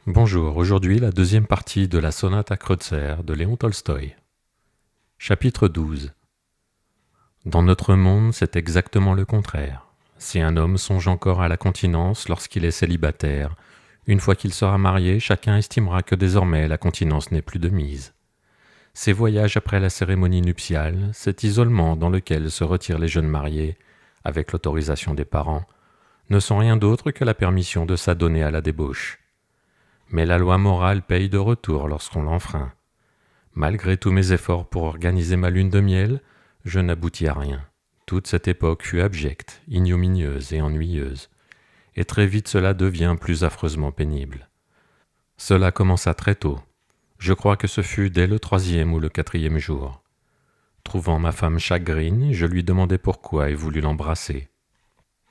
Bonjour, aujourd'hui la deuxième partie de la sonate à Kreutzer de Léon Tolstoï. Chapitre 12. Dans notre monde, c'est exactement le contraire. Si un homme songe encore à la continence lorsqu'il est célibataire, une fois qu'il sera marié, chacun estimera que désormais la continence n'est plus de mise. Ces voyages après la cérémonie nuptiale, cet isolement dans lequel se retirent les jeunes mariés, avec l'autorisation des parents, ne sont rien d'autre que la permission de s'adonner à la débauche. Mais la loi morale paye de retour lorsqu'on l'enfreint. Malgré tous mes efforts pour organiser ma lune de miel, je n'aboutis à rien. Toute cette époque fut abjecte, ignominieuse et ennuyeuse. Et très vite cela devient plus affreusement pénible. Cela commença très tôt. Je crois que ce fut dès le 3e ou le 4e jour. Trouvant ma femme chagrine, je lui demandai pourquoi et voulus l'embrasser,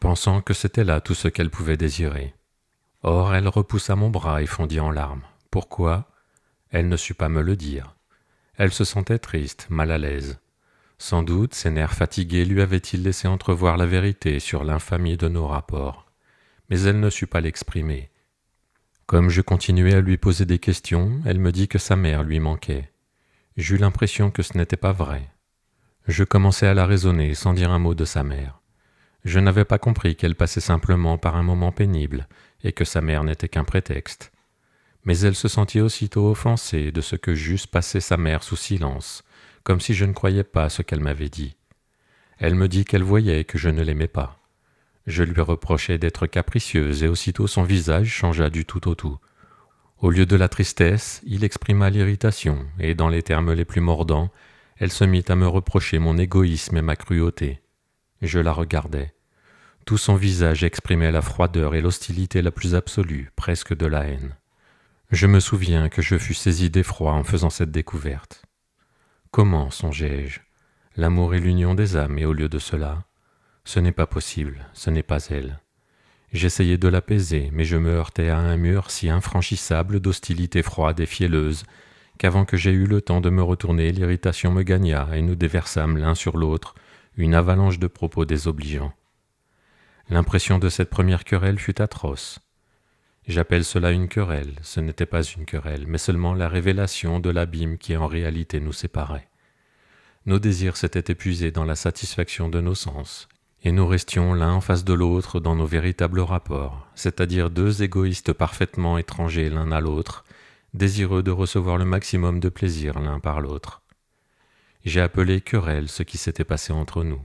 pensant que c'était là tout ce qu'elle pouvait désirer. Or, elle repoussa mon bras et fondit en larmes. Pourquoi ? Elle ne sut pas me le dire. Elle se sentait triste, mal à l'aise. Sans doute, ses nerfs fatigués lui avaient-ils laissé entrevoir la vérité sur l'infamie de nos rapports. Mais elle ne sut pas l'exprimer. Comme je continuais à lui poser des questions, elle me dit que sa mère lui manquait. J'eus l'impression que ce n'était pas vrai. Je commençai à la raisonner sans dire un mot de sa mère. Je n'avais pas compris qu'elle passait simplement par un moment pénible et que sa mère n'était qu'un prétexte. Mais elle se sentit aussitôt offensée de ce que j'eusse passé sa mère sous silence, comme si je ne croyais pas ce qu'elle m'avait dit. Elle me dit qu'elle voyait que je ne l'aimais pas. Je lui reprochai d'être capricieuse et aussitôt son visage changea du tout au tout. Au lieu de la tristesse, il exprima l'irritation et dans les termes les plus mordants, elle se mit à me reprocher mon égoïsme et ma cruauté. Je la regardais. Tout son visage exprimait la froideur et l'hostilité la plus absolue, presque de la haine. Je me souviens que je fus saisi d'effroi en faisant cette découverte. Comment, songeai-je, l'amour est l'union des âmes, et au lieu de cela, ce n'est pas possible, ce n'est pas elle. J'essayai de l'apaiser, mais je me heurtai à un mur si infranchissable d'hostilité froide et fielleuse, qu'avant que j'aie eu le temps de me retourner, l'irritation me gagna, et nous déversâmes l'un sur l'autre une avalanche de propos désobligeants. L'impression de cette première querelle fut atroce. J'appelle cela une querelle, ce n'était pas une querelle, mais seulement la révélation de l'abîme qui en réalité nous séparait. Nos désirs s'étaient épuisés dans la satisfaction de nos sens, et nous restions l'un en face de l'autre dans nos véritables rapports, c'est-à-dire deux égoïstes parfaitement étrangers l'un à l'autre, désireux de recevoir le maximum de plaisir l'un par l'autre. J'ai appelé querelle ce qui s'était passé entre nous.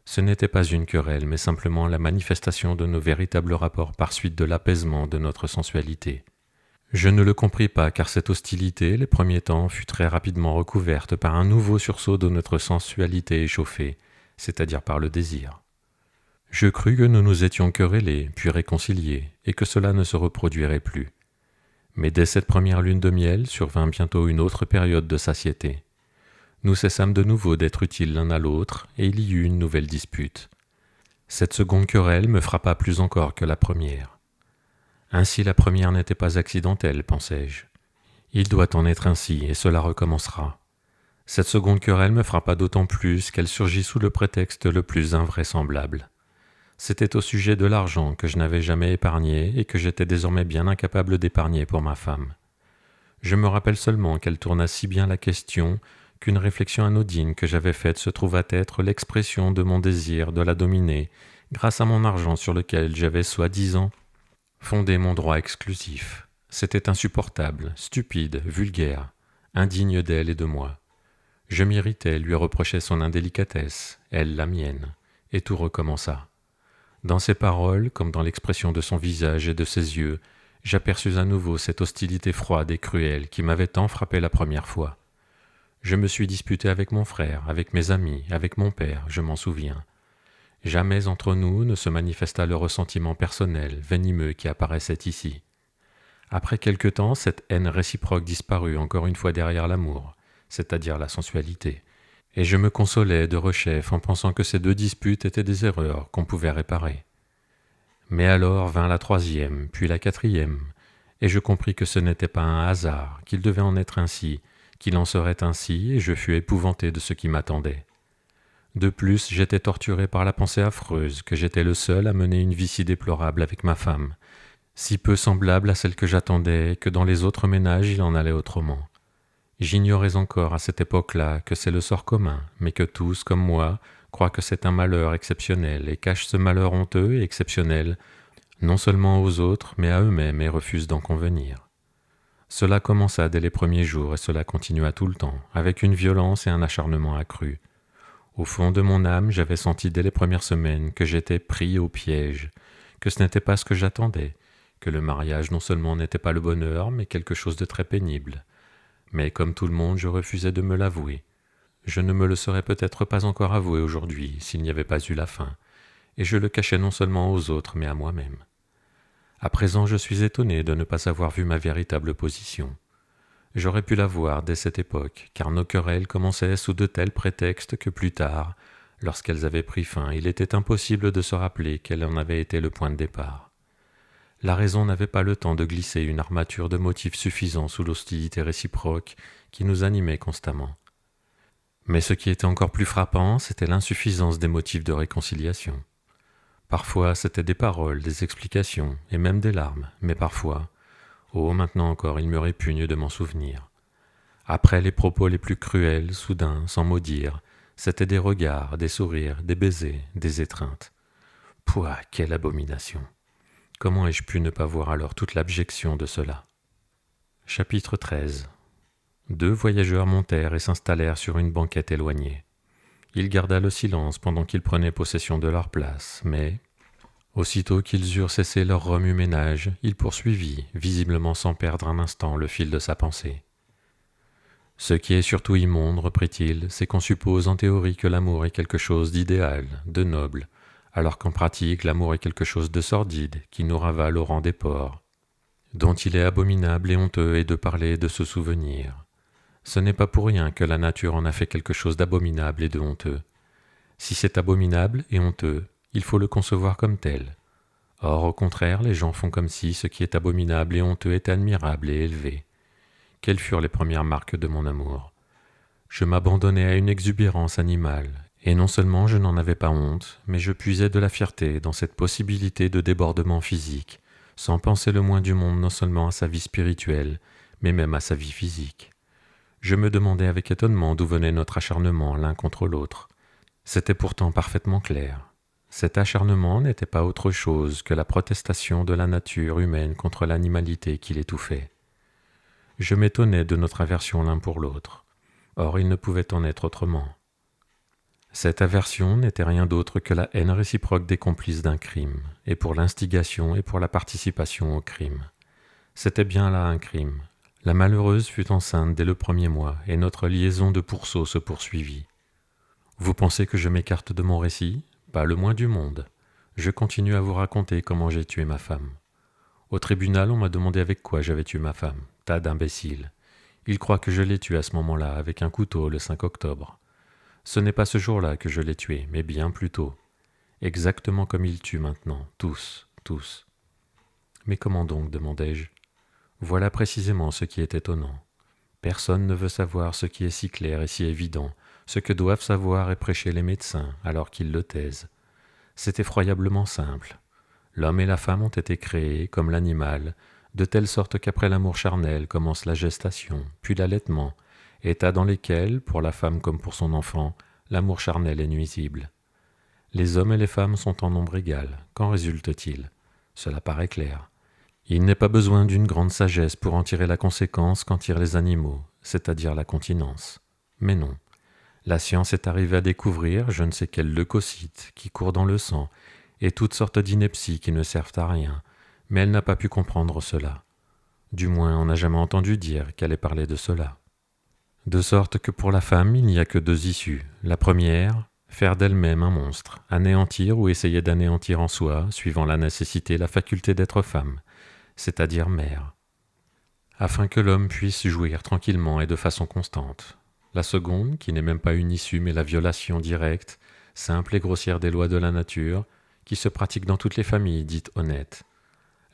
Ce n'était pas une querelle, mais simplement la manifestation de nos véritables rapports par suite de l'apaisement de notre sensualité. Je ne le compris pas, car cette hostilité, les premiers temps, fut très rapidement recouverte par un nouveau sursaut de notre sensualité échauffée, c'est-à-dire par le désir. Je crus que nous nous étions querellés, puis réconciliés, et que cela ne se reproduirait plus. Mais dès cette première lune de miel survint bientôt une autre période de satiété. Nous cessâmes de nouveau d'être utiles l'un à l'autre, et il y eut une nouvelle dispute. Cette seconde querelle me frappa plus encore que la première. Ainsi la première n'était pas accidentelle, pensai-je. Il doit en être ainsi, et cela recommencera. Cette seconde querelle me frappa d'autant plus qu'elle surgit sous le prétexte le plus invraisemblable. C'était au sujet de l'argent que je n'avais jamais épargné et que j'étais désormais bien incapable d'épargner pour ma femme. Je me rappelle seulement qu'elle tourna si bien la question qu'une réflexion anodine que j'avais faite se trouva être l'expression de mon désir de la dominer grâce à mon argent sur lequel j'avais soi-disant fondé mon droit exclusif. C'était insupportable, stupide, vulgaire, indigne d'elle et de moi. Je m'irritais, lui reprochais son indélicatesse, elle la mienne, et tout recommença. Dans ses paroles, comme dans l'expression de son visage et de ses yeux, j'aperçus à nouveau cette hostilité froide et cruelle qui m'avait tant frappé la première fois. Je me suis disputé avec mon frère, avec mes amis, avec mon père, je m'en souviens. Jamais entre nous ne se manifesta le ressentiment personnel, venimeux qui apparaissait ici. Après quelque temps, cette haine réciproque disparut encore une fois derrière l'amour, c'est-à-dire la sensualité, et je me consolais de rechef en pensant que ces deux disputes étaient des erreurs qu'on pouvait réparer. Mais alors vint la troisième, puis la quatrième, et je compris que ce n'était pas un hasard, qu'il devait en être ainsi, qu'il en serait ainsi, et je fus épouvanté de ce qui m'attendait. De plus, j'étais torturé par la pensée affreuse que j'étais le seul à mener une vie si déplorable avec ma femme, si peu semblable à celle que j'attendais que dans les autres ménages il en allait autrement. J'ignorais encore à cette époque-là que c'est le sort commun, mais que tous, comme moi, croient que c'est un malheur exceptionnel et cachent ce malheur honteux et exceptionnel non seulement aux autres, mais à eux-mêmes et refusent d'en convenir. Cela commença dès les premiers jours et cela continua tout le temps, avec une violence et un acharnement accrus. Au fond de mon âme, j'avais senti dès les premières semaines que j'étais pris au piège, que ce n'était pas ce que j'attendais, que le mariage non seulement n'était pas le bonheur, mais quelque chose de très pénible. Mais comme tout le monde, je refusais de me l'avouer. Je ne me le serais peut-être pas encore avoué aujourd'hui s'il n'y avait pas eu la fin, et je le cachais non seulement aux autres, mais à moi-même. À présent, je suis étonné de ne pas avoir vu ma véritable position. J'aurais pu la voir dès cette époque, car nos querelles commençaient sous de tels prétextes que plus tard, lorsqu'elles avaient pris fin, il était impossible de se rappeler quel en avait été le point de départ. La raison n'avait pas le temps de glisser une armature de motifs suffisants sous l'hostilité réciproque qui nous animait constamment. Mais ce qui était encore plus frappant, c'était l'insuffisance des motifs de réconciliation. Parfois, c'était des paroles, des explications, et même des larmes, mais parfois, oh, maintenant encore, il me répugne de m'en souvenir. Après les propos les plus cruels, soudain, sans mot dire, c'étaient des regards, des sourires, des baisers, des étreintes. Pouah, quelle abomination! Comment ai-je pu ne pas voir alors toute l'abjection de cela? Chapitre 13. 2 voyageurs montèrent et s'installèrent sur une banquette éloignée. Il garda le silence pendant qu'ils prenaient possession de leur place, mais, aussitôt qu'ils eurent cessé leur remue-ménage, il poursuivit, visiblement sans perdre un instant le fil de sa pensée. « Ce qui est surtout immonde, reprit-il, c'est qu'on suppose en théorie que l'amour est quelque chose d'idéal, de noble, alors qu'en pratique l'amour est quelque chose de sordide, qui nous ravale au rang des porcs, dont il est abominable et honteux et de parler et de se souvenir. Ce n'est pas pour rien que la nature en a fait quelque chose d'abominable et de honteux. Si c'est abominable et honteux, il faut le concevoir comme tel. Or, au contraire, les gens font comme si ce qui est abominable et honteux était admirable et élevé. Quelles furent les premières marques de mon amour? Je m'abandonnais à une exubérance animale, et non seulement je n'en avais pas honte, mais je puisais de la fierté dans cette possibilité de débordement physique, sans penser le moins du monde non seulement à sa vie spirituelle, mais même à sa vie physique. Je me demandais avec étonnement d'où venait notre acharnement l'un contre l'autre. C'était pourtant parfaitement clair. Cet acharnement n'était pas autre chose que la protestation de la nature humaine contre l'animalité qui l'étouffait. Je m'étonnais de notre aversion l'un pour l'autre. Or, il ne pouvait en être autrement. Cette aversion n'était rien d'autre que la haine réciproque des complices d'un crime, et pour l'instigation et pour la participation au crime. C'était bien là un crime. La malheureuse fut enceinte dès le premier mois, et notre liaison de pourceaux se poursuivit. Vous pensez que je m'écarte de mon récit? Pas le moins du monde. Je continue à vous raconter comment j'ai tué ma femme. Au tribunal, on m'a demandé avec quoi j'avais tué ma femme. Tas d'imbéciles. Ils croient que je l'ai tuée à ce moment-là, avec un couteau, le 5 octobre. Ce n'est pas ce jour-là que je l'ai tuée, mais bien plus tôt. Exactement comme ils tuent maintenant, tous, tous. Mais comment donc, demandai-je? Voilà précisément ce qui est étonnant. Personne ne veut savoir ce qui est si clair et si évident, ce que doivent savoir et prêcher les médecins, alors qu'ils le taisent. C'est effroyablement simple. L'homme et la femme ont été créés, comme l'animal, de telle sorte qu'après l'amour charnel commence la gestation, puis l'allaitement, état dans lesquels, pour la femme comme pour son enfant, l'amour charnel est nuisible. Les hommes et les femmes sont en nombre égal. Qu'en résulte-t-il? Cela paraît clair. Il n'est pas besoin d'une grande sagesse pour en tirer la conséquence qu'en tirent les animaux, c'est-à-dire la continence. Mais non. La science est arrivée à découvrir je ne sais quel leucocyte qui court dans le sang et toutes sortes d'inepties qui ne servent à rien, mais elle n'a pas pu comprendre cela. Du moins, on n'a jamais entendu dire qu'elle ait parlé de cela. De sorte que pour la femme, il n'y a que 2 issues. La première, faire d'elle-même un monstre, anéantir ou essayer d'anéantir en soi, suivant la nécessité, la faculté d'être femme, c'est-à-dire mère, afin que l'homme puisse jouir tranquillement et de façon constante. La seconde, qui n'est même pas une issue mais la violation directe, simple et grossière des lois de la nature, qui se pratique dans toutes les familles dites honnêtes.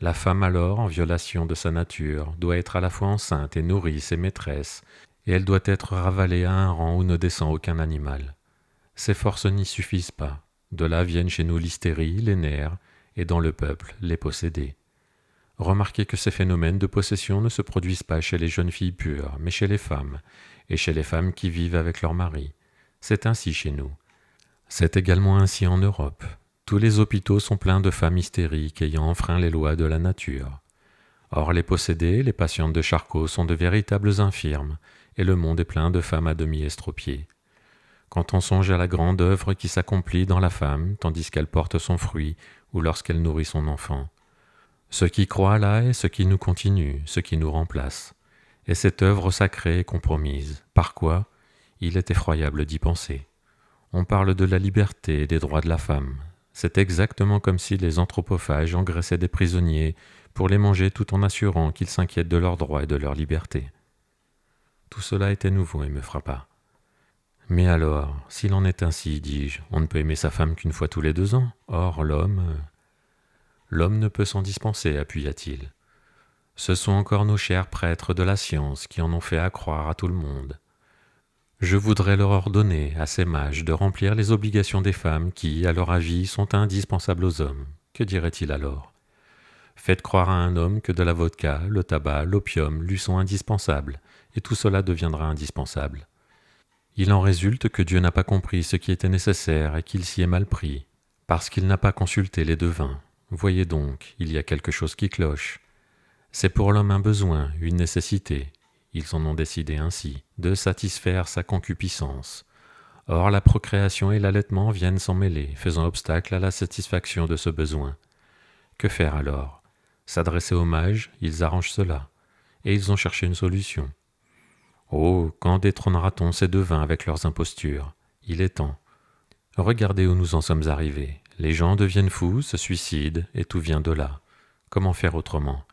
La femme alors, en violation de sa nature, doit être à la fois enceinte et nourrice et maîtresse, et elle doit être ravalée à un rang où ne descend aucun animal. Ses forces n'y suffisent pas. De là viennent chez nous l'hystérie, les nerfs, et dans le peuple, les possédés. Remarquez que ces phénomènes de possession ne se produisent pas chez les jeunes filles pures, mais chez les femmes, et chez les femmes qui vivent avec leur mari. C'est ainsi chez nous. C'est également ainsi en Europe. Tous les hôpitaux sont pleins de femmes hystériques ayant enfreint les lois de la nature. Or les possédées, les patientes de Charcot sont de véritables infirmes, et le monde est plein de femmes à demi estropiées. Quand on songe à la grande œuvre qui s'accomplit dans la femme, tandis qu'elle porte son fruit, ou lorsqu'elle nourrit son enfant, ce qui croit là est ce qui nous continue, ce qui nous remplace. Et cette œuvre sacrée est compromise. Par quoi? Il est effroyable d'y penser. On parle de la liberté et des droits de la femme. C'est exactement comme si les anthropophages engraissaient des prisonniers pour les manger tout en assurant qu'ils s'inquiètent de leurs droits et de leur liberté. Tout cela était nouveau et me frappa. Mais alors, s'il en est ainsi, dis-je, on ne peut aimer sa femme qu'une fois tous les 2 ans. Or, l'homme ne peut s'en dispenser, appuya-t-il. Ce sont encore nos chers prêtres de la science qui en ont fait accroire à tout le monde. Je voudrais leur ordonner, à ces mages, de remplir les obligations des femmes qui, à leur avis, sont indispensables aux hommes. Que dirait-il alors? Faites croire à un homme que de la vodka, le tabac, l'opium lui sont indispensables, et tout cela deviendra indispensable. Il en résulte que Dieu n'a pas compris ce qui était nécessaire et qu'il s'y est mal pris, parce qu'il n'a pas consulté les devins. Voyez donc, il y a quelque chose qui cloche. C'est pour l'homme un besoin, une nécessité. Ils en ont décidé ainsi, de satisfaire sa concupiscence. Or la procréation et l'allaitement viennent s'en mêler, faisant obstacle à la satisfaction de ce besoin. Que faire alors? S'adresser aux mages, ils arrangent cela, et ils ont cherché une solution. Oh, quand détrônera-t-on ces devins avec leurs impostures? Il est temps. Regardez où nous en sommes arrivés. Les gens deviennent fous, se suicident, et tout vient de là. Comment faire autrement?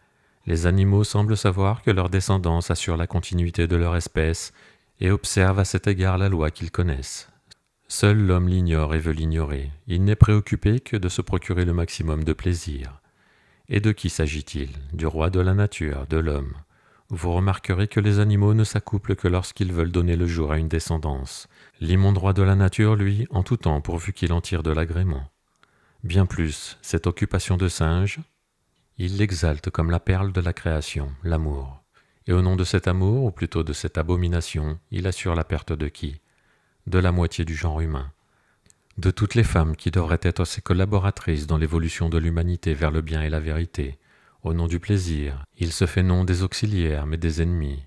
Les animaux semblent savoir que leur descendance assure la continuité de leur espèce et observent à cet égard la loi qu'ils connaissent. Seul l'homme l'ignore et veut l'ignorer. Il n'est préoccupé que de se procurer le maximum de plaisir. Et de qui s'agit-il? Du roi de la nature, de l'homme. Vous remarquerez que les animaux ne s'accouplent que lorsqu'ils veulent donner le jour à une descendance. L'immonde roi de la nature, lui, en tout temps pourvu qu'il en tire de l'agrément. Bien plus, cette occupation de singe, il l'exalte comme la perle de la création, l'amour. Et au nom de cet amour, ou plutôt de cette abomination, il assure la perte de qui? De la moitié du genre humain. De toutes les femmes qui devraient être ses collaboratrices dans l'évolution de l'humanité vers le bien et la vérité. Au nom du plaisir, il se fait non des auxiliaires, mais des ennemis.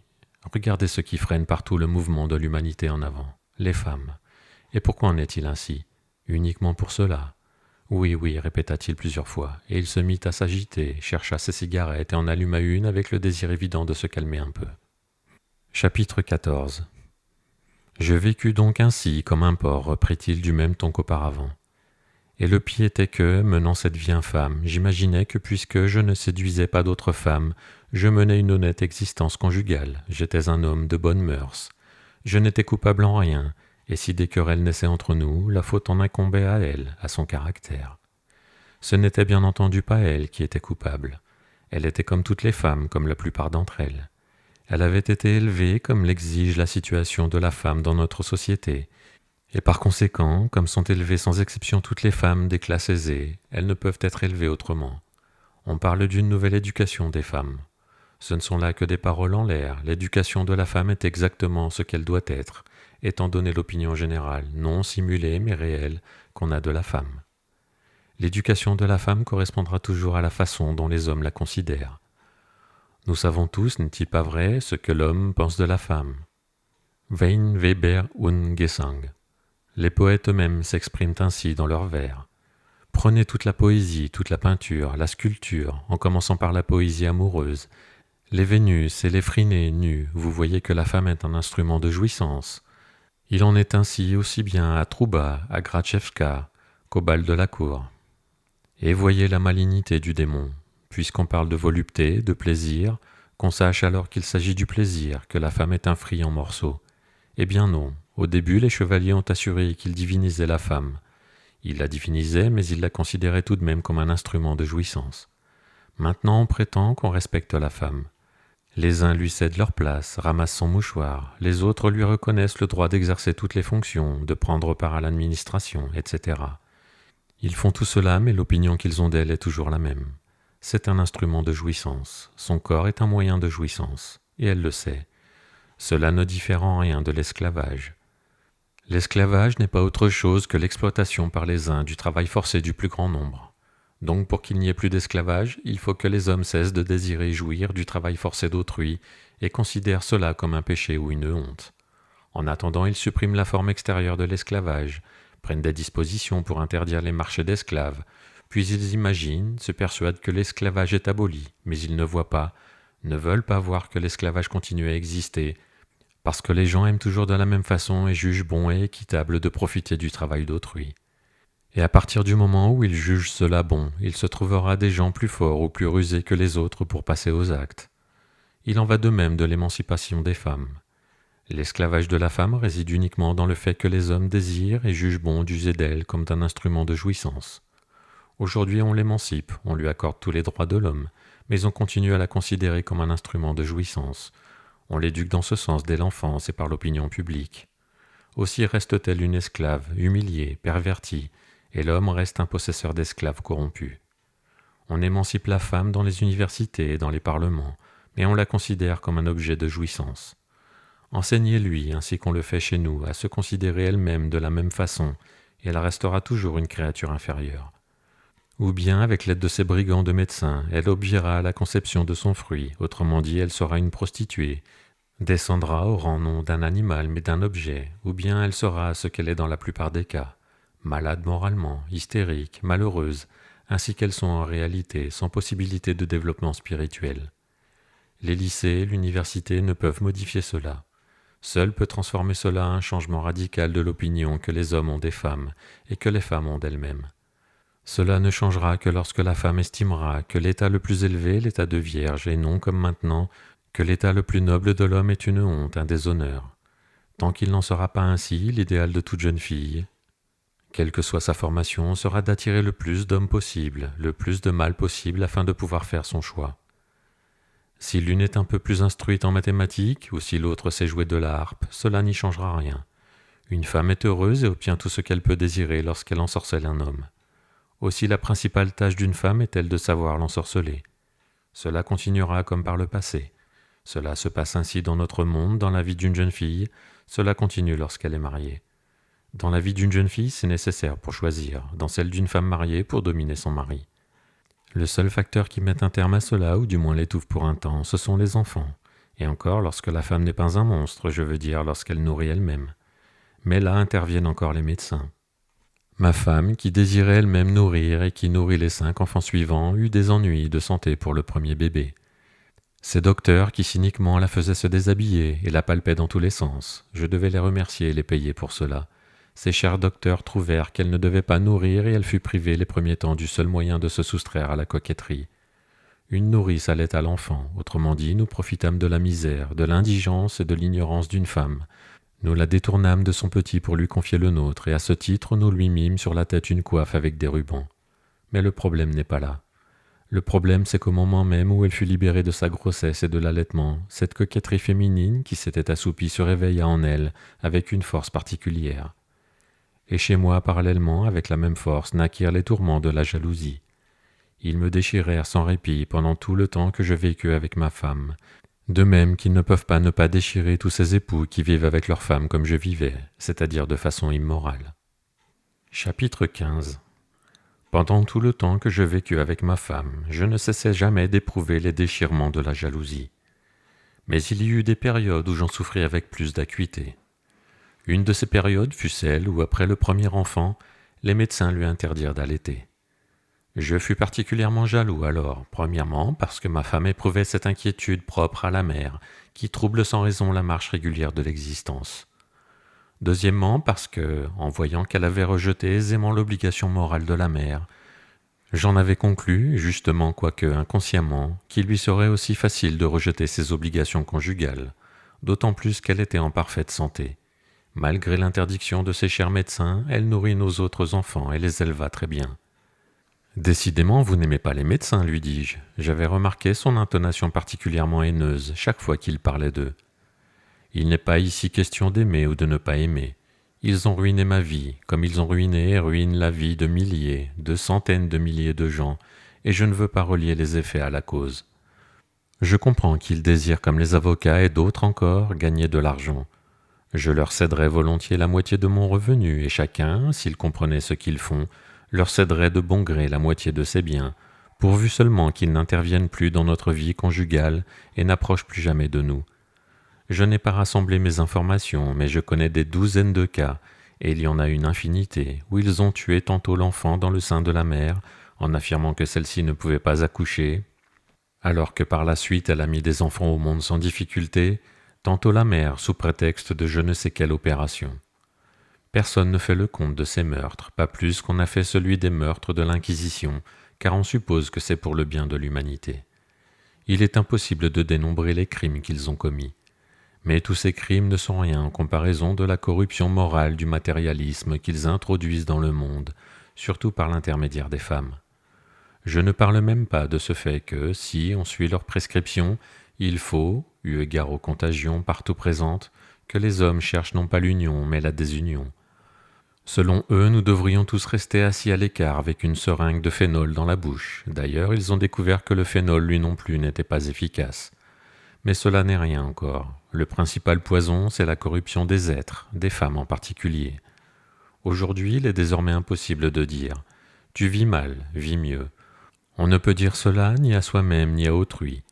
Regardez ce qui freine partout le mouvement de l'humanité en avant, les femmes. Et pourquoi en est-il ainsi? Uniquement pour cela. Oui, oui, répéta-t-il plusieurs fois, et il se mit à s'agiter, chercha ses cigarettes et en alluma une avec le désir évident de se calmer un peu. Chapitre 14. Je vécus donc ainsi comme un porc, reprit-il du même ton qu'auparavant. Et le pis était que, menant cette vie infâme, j'imaginais que puisque je ne séduisais pas d'autres femmes, je menais une honnête existence conjugale, j'étais un homme de bonnes mœurs. Je n'étais coupable en rien, et si des querelles naissaient entre nous, la faute en incombait à elle, à son caractère. Ce n'était bien entendu pas elle qui était coupable. Elle était comme toutes les femmes, comme la plupart d'entre elles. Elle avait été élevée comme l'exige la situation de la femme dans notre société, et par conséquent, comme sont élevées sans exception toutes les femmes des classes aisées, elles ne peuvent être élevées autrement. On parle d'une nouvelle éducation des femmes. Ce ne sont là que des paroles en l'air. L'éducation de la femme est exactement ce qu'elle doit être, étant donné l'opinion générale, non simulée mais réelle, qu'on a de la femme. L'éducation de la femme correspondra toujours à la façon dont les hommes la considèrent. Nous savons tous, n'est-il pas vrai, ce que l'homme pense de la femme. Wein, Weber und Gesang. Les poètes eux-mêmes s'expriment ainsi dans leurs vers. Prenez toute la poésie, toute la peinture, la sculpture, en commençant par la poésie amoureuse. Les Vénus et les Phrynées nues, vous voyez que la femme est un instrument de jouissance. Il en est ainsi aussi bien à Trouba, à Gratchevka, qu'au bal de la cour. Et voyez la malignité du démon. Puisqu'on parle de volupté, de plaisir, qu'on sache alors qu'il s'agit du plaisir, que la femme est un fruit en morceaux. Eh bien non, au début les chevaliers ont assuré qu'ils divinisaient la femme. Ils la divinisaient, mais ils la considéraient tout de même comme un instrument de jouissance. Maintenant on prétend qu'on respecte la femme. Les uns lui cèdent leur place, ramassent son mouchoir, les autres lui reconnaissent le droit d'exercer toutes les fonctions, de prendre part à l'administration, etc. Ils font tout cela, mais l'opinion qu'ils ont d'elle est toujours la même. C'est un instrument de jouissance, son corps est un moyen de jouissance, et elle le sait. Cela ne diffère en rien de l'esclavage. L'esclavage n'est pas autre chose que l'exploitation par les uns du travail forcé du plus grand nombre. Donc pour qu'il n'y ait plus d'esclavage, il faut que les hommes cessent de désirer jouir du travail forcé d'autrui et considèrent cela comme un péché ou une honte. En attendant, ils suppriment la forme extérieure de l'esclavage, prennent des dispositions pour interdire les marchés d'esclaves, puis ils imaginent, se persuadent que l'esclavage est aboli, mais ils ne voient pas, ne veulent pas voir que l'esclavage continue à exister, parce que les gens aiment toujours de la même façon et jugent bon et équitable de profiter du travail d'autrui. Et à partir du moment où ils jugent cela bon, il se trouvera des gens plus forts ou plus rusés que les autres pour passer aux actes. Il en va de même de l'émancipation des femmes. L'esclavage de la femme réside uniquement dans le fait que les hommes désirent et jugent bon d'user d'elle comme d'un instrument de jouissance. Aujourd'hui on l'émancipe, on lui accorde tous les droits de l'homme, mais on continue à la considérer comme un instrument de jouissance. On l'éduque dans ce sens dès l'enfance et par l'opinion publique. Aussi reste-t-elle une esclave, humiliée, pervertie, et l'homme reste un possesseur d'esclaves corrompus. On émancipe la femme dans les universités et dans les parlements, mais on la considère comme un objet de jouissance. Enseignez-lui, ainsi qu'on le fait chez nous, à se considérer elle-même de la même façon, et elle restera toujours une créature inférieure. Ou bien, avec l'aide de ces brigands de médecins, elle obéira à la conception de son fruit, autrement dit, elle sera une prostituée, descendra au rang non d'un animal mais d'un objet, ou bien elle sera ce qu'elle est dans la plupart des cas, malade moralement, hystérique, malheureuse, ainsi qu'elles sont en réalité, sans possibilité de développement spirituel. Les lycées, l'université ne peuvent modifier cela. Seul peut transformer cela un changement radical de l'opinion que les hommes ont des femmes et que les femmes ont d'elles-mêmes. Cela ne changera que lorsque la femme estimera que l'état le plus élevé est l'état de vierge et non comme maintenant que l'état le plus noble de l'homme est une honte, un déshonneur. Tant qu'il n'en sera pas ainsi, l'idéal de toute jeune fille, quelle que soit sa formation, sera d'attirer le plus d'hommes possible, le plus de mâles possible afin de pouvoir faire son choix. Si l'une est un peu plus instruite en mathématiques, ou si l'autre sait jouer de la harpe, cela n'y changera rien. Une femme est heureuse et obtient tout ce qu'elle peut désirer lorsqu'elle ensorcelle un homme. Aussi la principale tâche d'une femme est-elle de savoir l'ensorceler. Cela continuera comme par le passé. Cela se passe ainsi dans notre monde, dans la vie d'une jeune fille, cela continue lorsqu'elle est mariée. Dans la vie d'une jeune fille, c'est nécessaire pour choisir, dans celle d'une femme mariée pour dominer son mari. Le seul facteur qui met un terme à cela, ou du moins l'étouffe pour un temps, ce sont les enfants. Et encore lorsque la femme n'est pas un monstre, je veux dire lorsqu'elle nourrit elle-même. Mais là interviennent encore les médecins. Ma femme, qui désirait elle-même nourrir et qui nourrit les 5 enfants suivants, eut des ennuis de santé pour le premier bébé. Ces docteurs qui cyniquement la faisaient se déshabiller et la palpaient dans tous les sens, je devais les remercier et les payer pour cela. Ces chers docteurs trouvèrent qu'elle ne devait pas nourrir et elle fut privée les premiers temps du seul moyen de se soustraire à la coquetterie. Une nourrice allait à l'enfant, autrement dit, nous profitâmes de la misère, de l'indigence et de l'ignorance d'une femme. Nous la détournâmes de son petit pour lui confier le nôtre, et à ce titre nous lui mîmes sur la tête une coiffe avec des rubans. Mais le problème n'est pas là. Le problème, c'est qu'au moment même où elle fut libérée de sa grossesse et de l'allaitement, cette coquetterie féminine qui s'était assoupie se réveilla en elle avec une force particulière. Et chez moi, parallèlement, avec la même force, naquirent les tourments de la jalousie. Ils me déchirèrent sans répit pendant tout le temps que je vécus avec ma femme, de même qu'ils ne peuvent pas ne pas déchirer tous ces époux qui vivent avec leurs femmes comme je vivais, c'est-à-dire de façon immorale. Chapitre 15. Pendant tout le temps que je vécus avec ma femme, je ne cessai jamais d'éprouver les déchirements de la jalousie. Mais il y eut des périodes où j'en souffris avec plus d'acuité. Une de ces périodes fut celle où, après le premier enfant, les médecins lui interdirent d'allaiter. Je fus particulièrement jaloux alors, premièrement parce que ma femme éprouvait cette inquiétude propre à la mère, qui trouble sans raison la marche régulière de l'existence. Deuxièmement parce que, en voyant qu'elle avait rejeté aisément l'obligation morale de la mère, j'en avais conclu, justement quoique inconsciemment, qu'il lui serait aussi facile de rejeter ses obligations conjugales, d'autant plus qu'elle était en parfaite santé. Malgré l'interdiction de ses chers médecins, elle nourrit nos autres enfants et les éleva très bien. « Décidément, vous n'aimez pas les médecins, lui dis-je. J'avais remarqué son intonation particulièrement haineuse chaque fois qu'il parlait d'eux. Il n'est pas ici question d'aimer ou de ne pas aimer. Ils ont ruiné ma vie, comme ils ont ruiné et ruinent la vie de milliers, de centaines de milliers de gens, et je ne veux pas relier les effets à la cause. Je comprends qu'ils désirent, comme les avocats et d'autres encore, gagner de l'argent. Je leur céderais volontiers la moitié de mon revenu, et chacun, s'il comprenait ce qu'ils font, leur céderait de bon gré la moitié de ses biens, pourvu seulement qu'ils n'interviennent plus dans notre vie conjugale et n'approchent plus jamais de nous. Je n'ai pas rassemblé mes informations, mais je connais des douzaines de cas, et il y en a une infinité, où ils ont tué tantôt l'enfant dans le sein de la mère, en affirmant que celle-ci ne pouvait pas accoucher, alors que par la suite elle a mis des enfants au monde sans difficulté, tantôt la mère sous prétexte de je ne sais quelle opération. Personne ne fait le compte de ces meurtres, pas plus qu'on a fait celui des meurtres de l'Inquisition, car on suppose que c'est pour le bien de l'humanité. Il est impossible de dénombrer les crimes qu'ils ont commis. Mais tous ces crimes ne sont rien en comparaison de la corruption morale du matérialisme qu'ils introduisent dans le monde, surtout par l'intermédiaire des femmes. Je ne parle même pas de ce fait que, si on suit leurs prescriptions, il faut, eu égard aux contagions partout présentes, que les hommes cherchent non pas l'union, mais la désunion. Selon eux, nous devrions tous rester assis à l'écart avec une seringue de phénol dans la bouche. D'ailleurs, ils ont découvert que le phénol, lui non plus, n'était pas efficace. Mais cela n'est rien encore. Le principal poison, c'est la corruption des êtres, des femmes en particulier. Aujourd'hui, il est désormais impossible de dire « tu vis mal, vis mieux ». On ne peut dire cela ni à soi-même ni à autrui.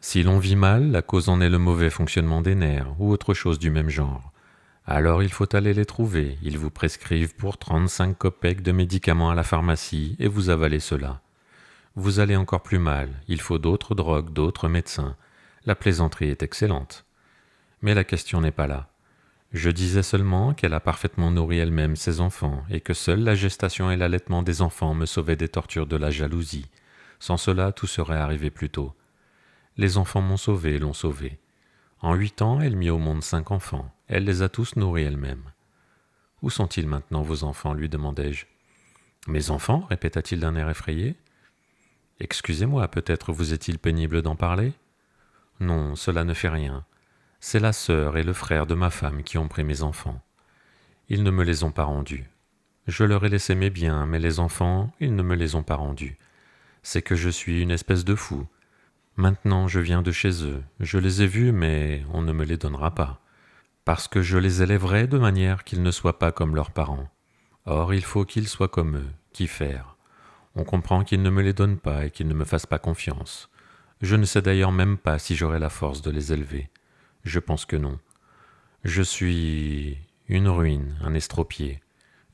Si l'on vit mal, la cause en est le mauvais fonctionnement des nerfs ou autre chose du même genre. Alors il faut aller les trouver. Ils vous prescrivent pour 35 kopecks de médicaments à la pharmacie et vous avalez cela. Vous allez encore plus mal. Il faut d'autres drogues, d'autres médecins. La plaisanterie est excellente. Mais la question n'est pas là. Je disais seulement qu'elle a parfaitement nourri elle-même ses enfants et que seule la gestation et l'allaitement des enfants me sauvaient des tortures de la jalousie. Sans cela, tout serait arrivé plus tôt. Les enfants m'ont sauvé, l'ont sauvé. En 8 ans, elle mit au monde 5 enfants. Elle les a tous nourris elle-même. « Où sont-ils maintenant, vos enfants » lui demandai-je. « Mes enfants » répéta-t-il d'un air effrayé. « Excusez-moi, peut-être vous est-il pénible d'en parler ?»« Non, cela ne fait rien. C'est la sœur et le frère de ma femme qui ont pris mes enfants. Ils ne me les ont pas rendus. Je leur ai laissé mes biens, mais les enfants, ils ne me les ont pas rendus. C'est que je suis une espèce de fou. Maintenant, je viens de chez eux. Je les ai vus, mais on ne me les donnera pas. Parce que je les élèverai de manière qu'ils ne soient pas comme leurs parents. Or, il faut qu'ils soient comme eux. Qu'y faire? On comprend qu'ils ne me les donnent pas et qu'ils ne me fassent pas confiance. Je ne sais d'ailleurs même pas si j'aurai la force de les élever. Je pense que non. Je suis une ruine, un estropié.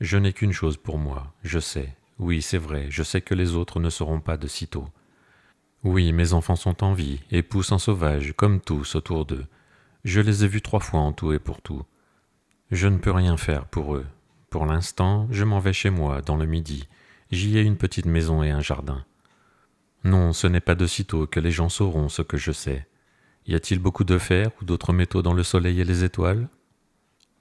Je n'ai qu'une chose pour moi, je sais. Oui, c'est vrai, je sais que les autres ne seront pas de sitôt. Oui, mes enfants sont en vie et poussent en sauvage, comme tous autour d'eux. Je les ai vus 3 fois en tout et pour tout. Je ne peux rien faire pour eux. Pour l'instant, je m'en vais chez moi, dans le Midi. J'y ai une petite maison et un jardin. Non, ce n'est pas de sitôt que les gens sauront ce que je sais. Y a-t-il beaucoup de fer ou d'autres métaux dans le soleil et les étoiles?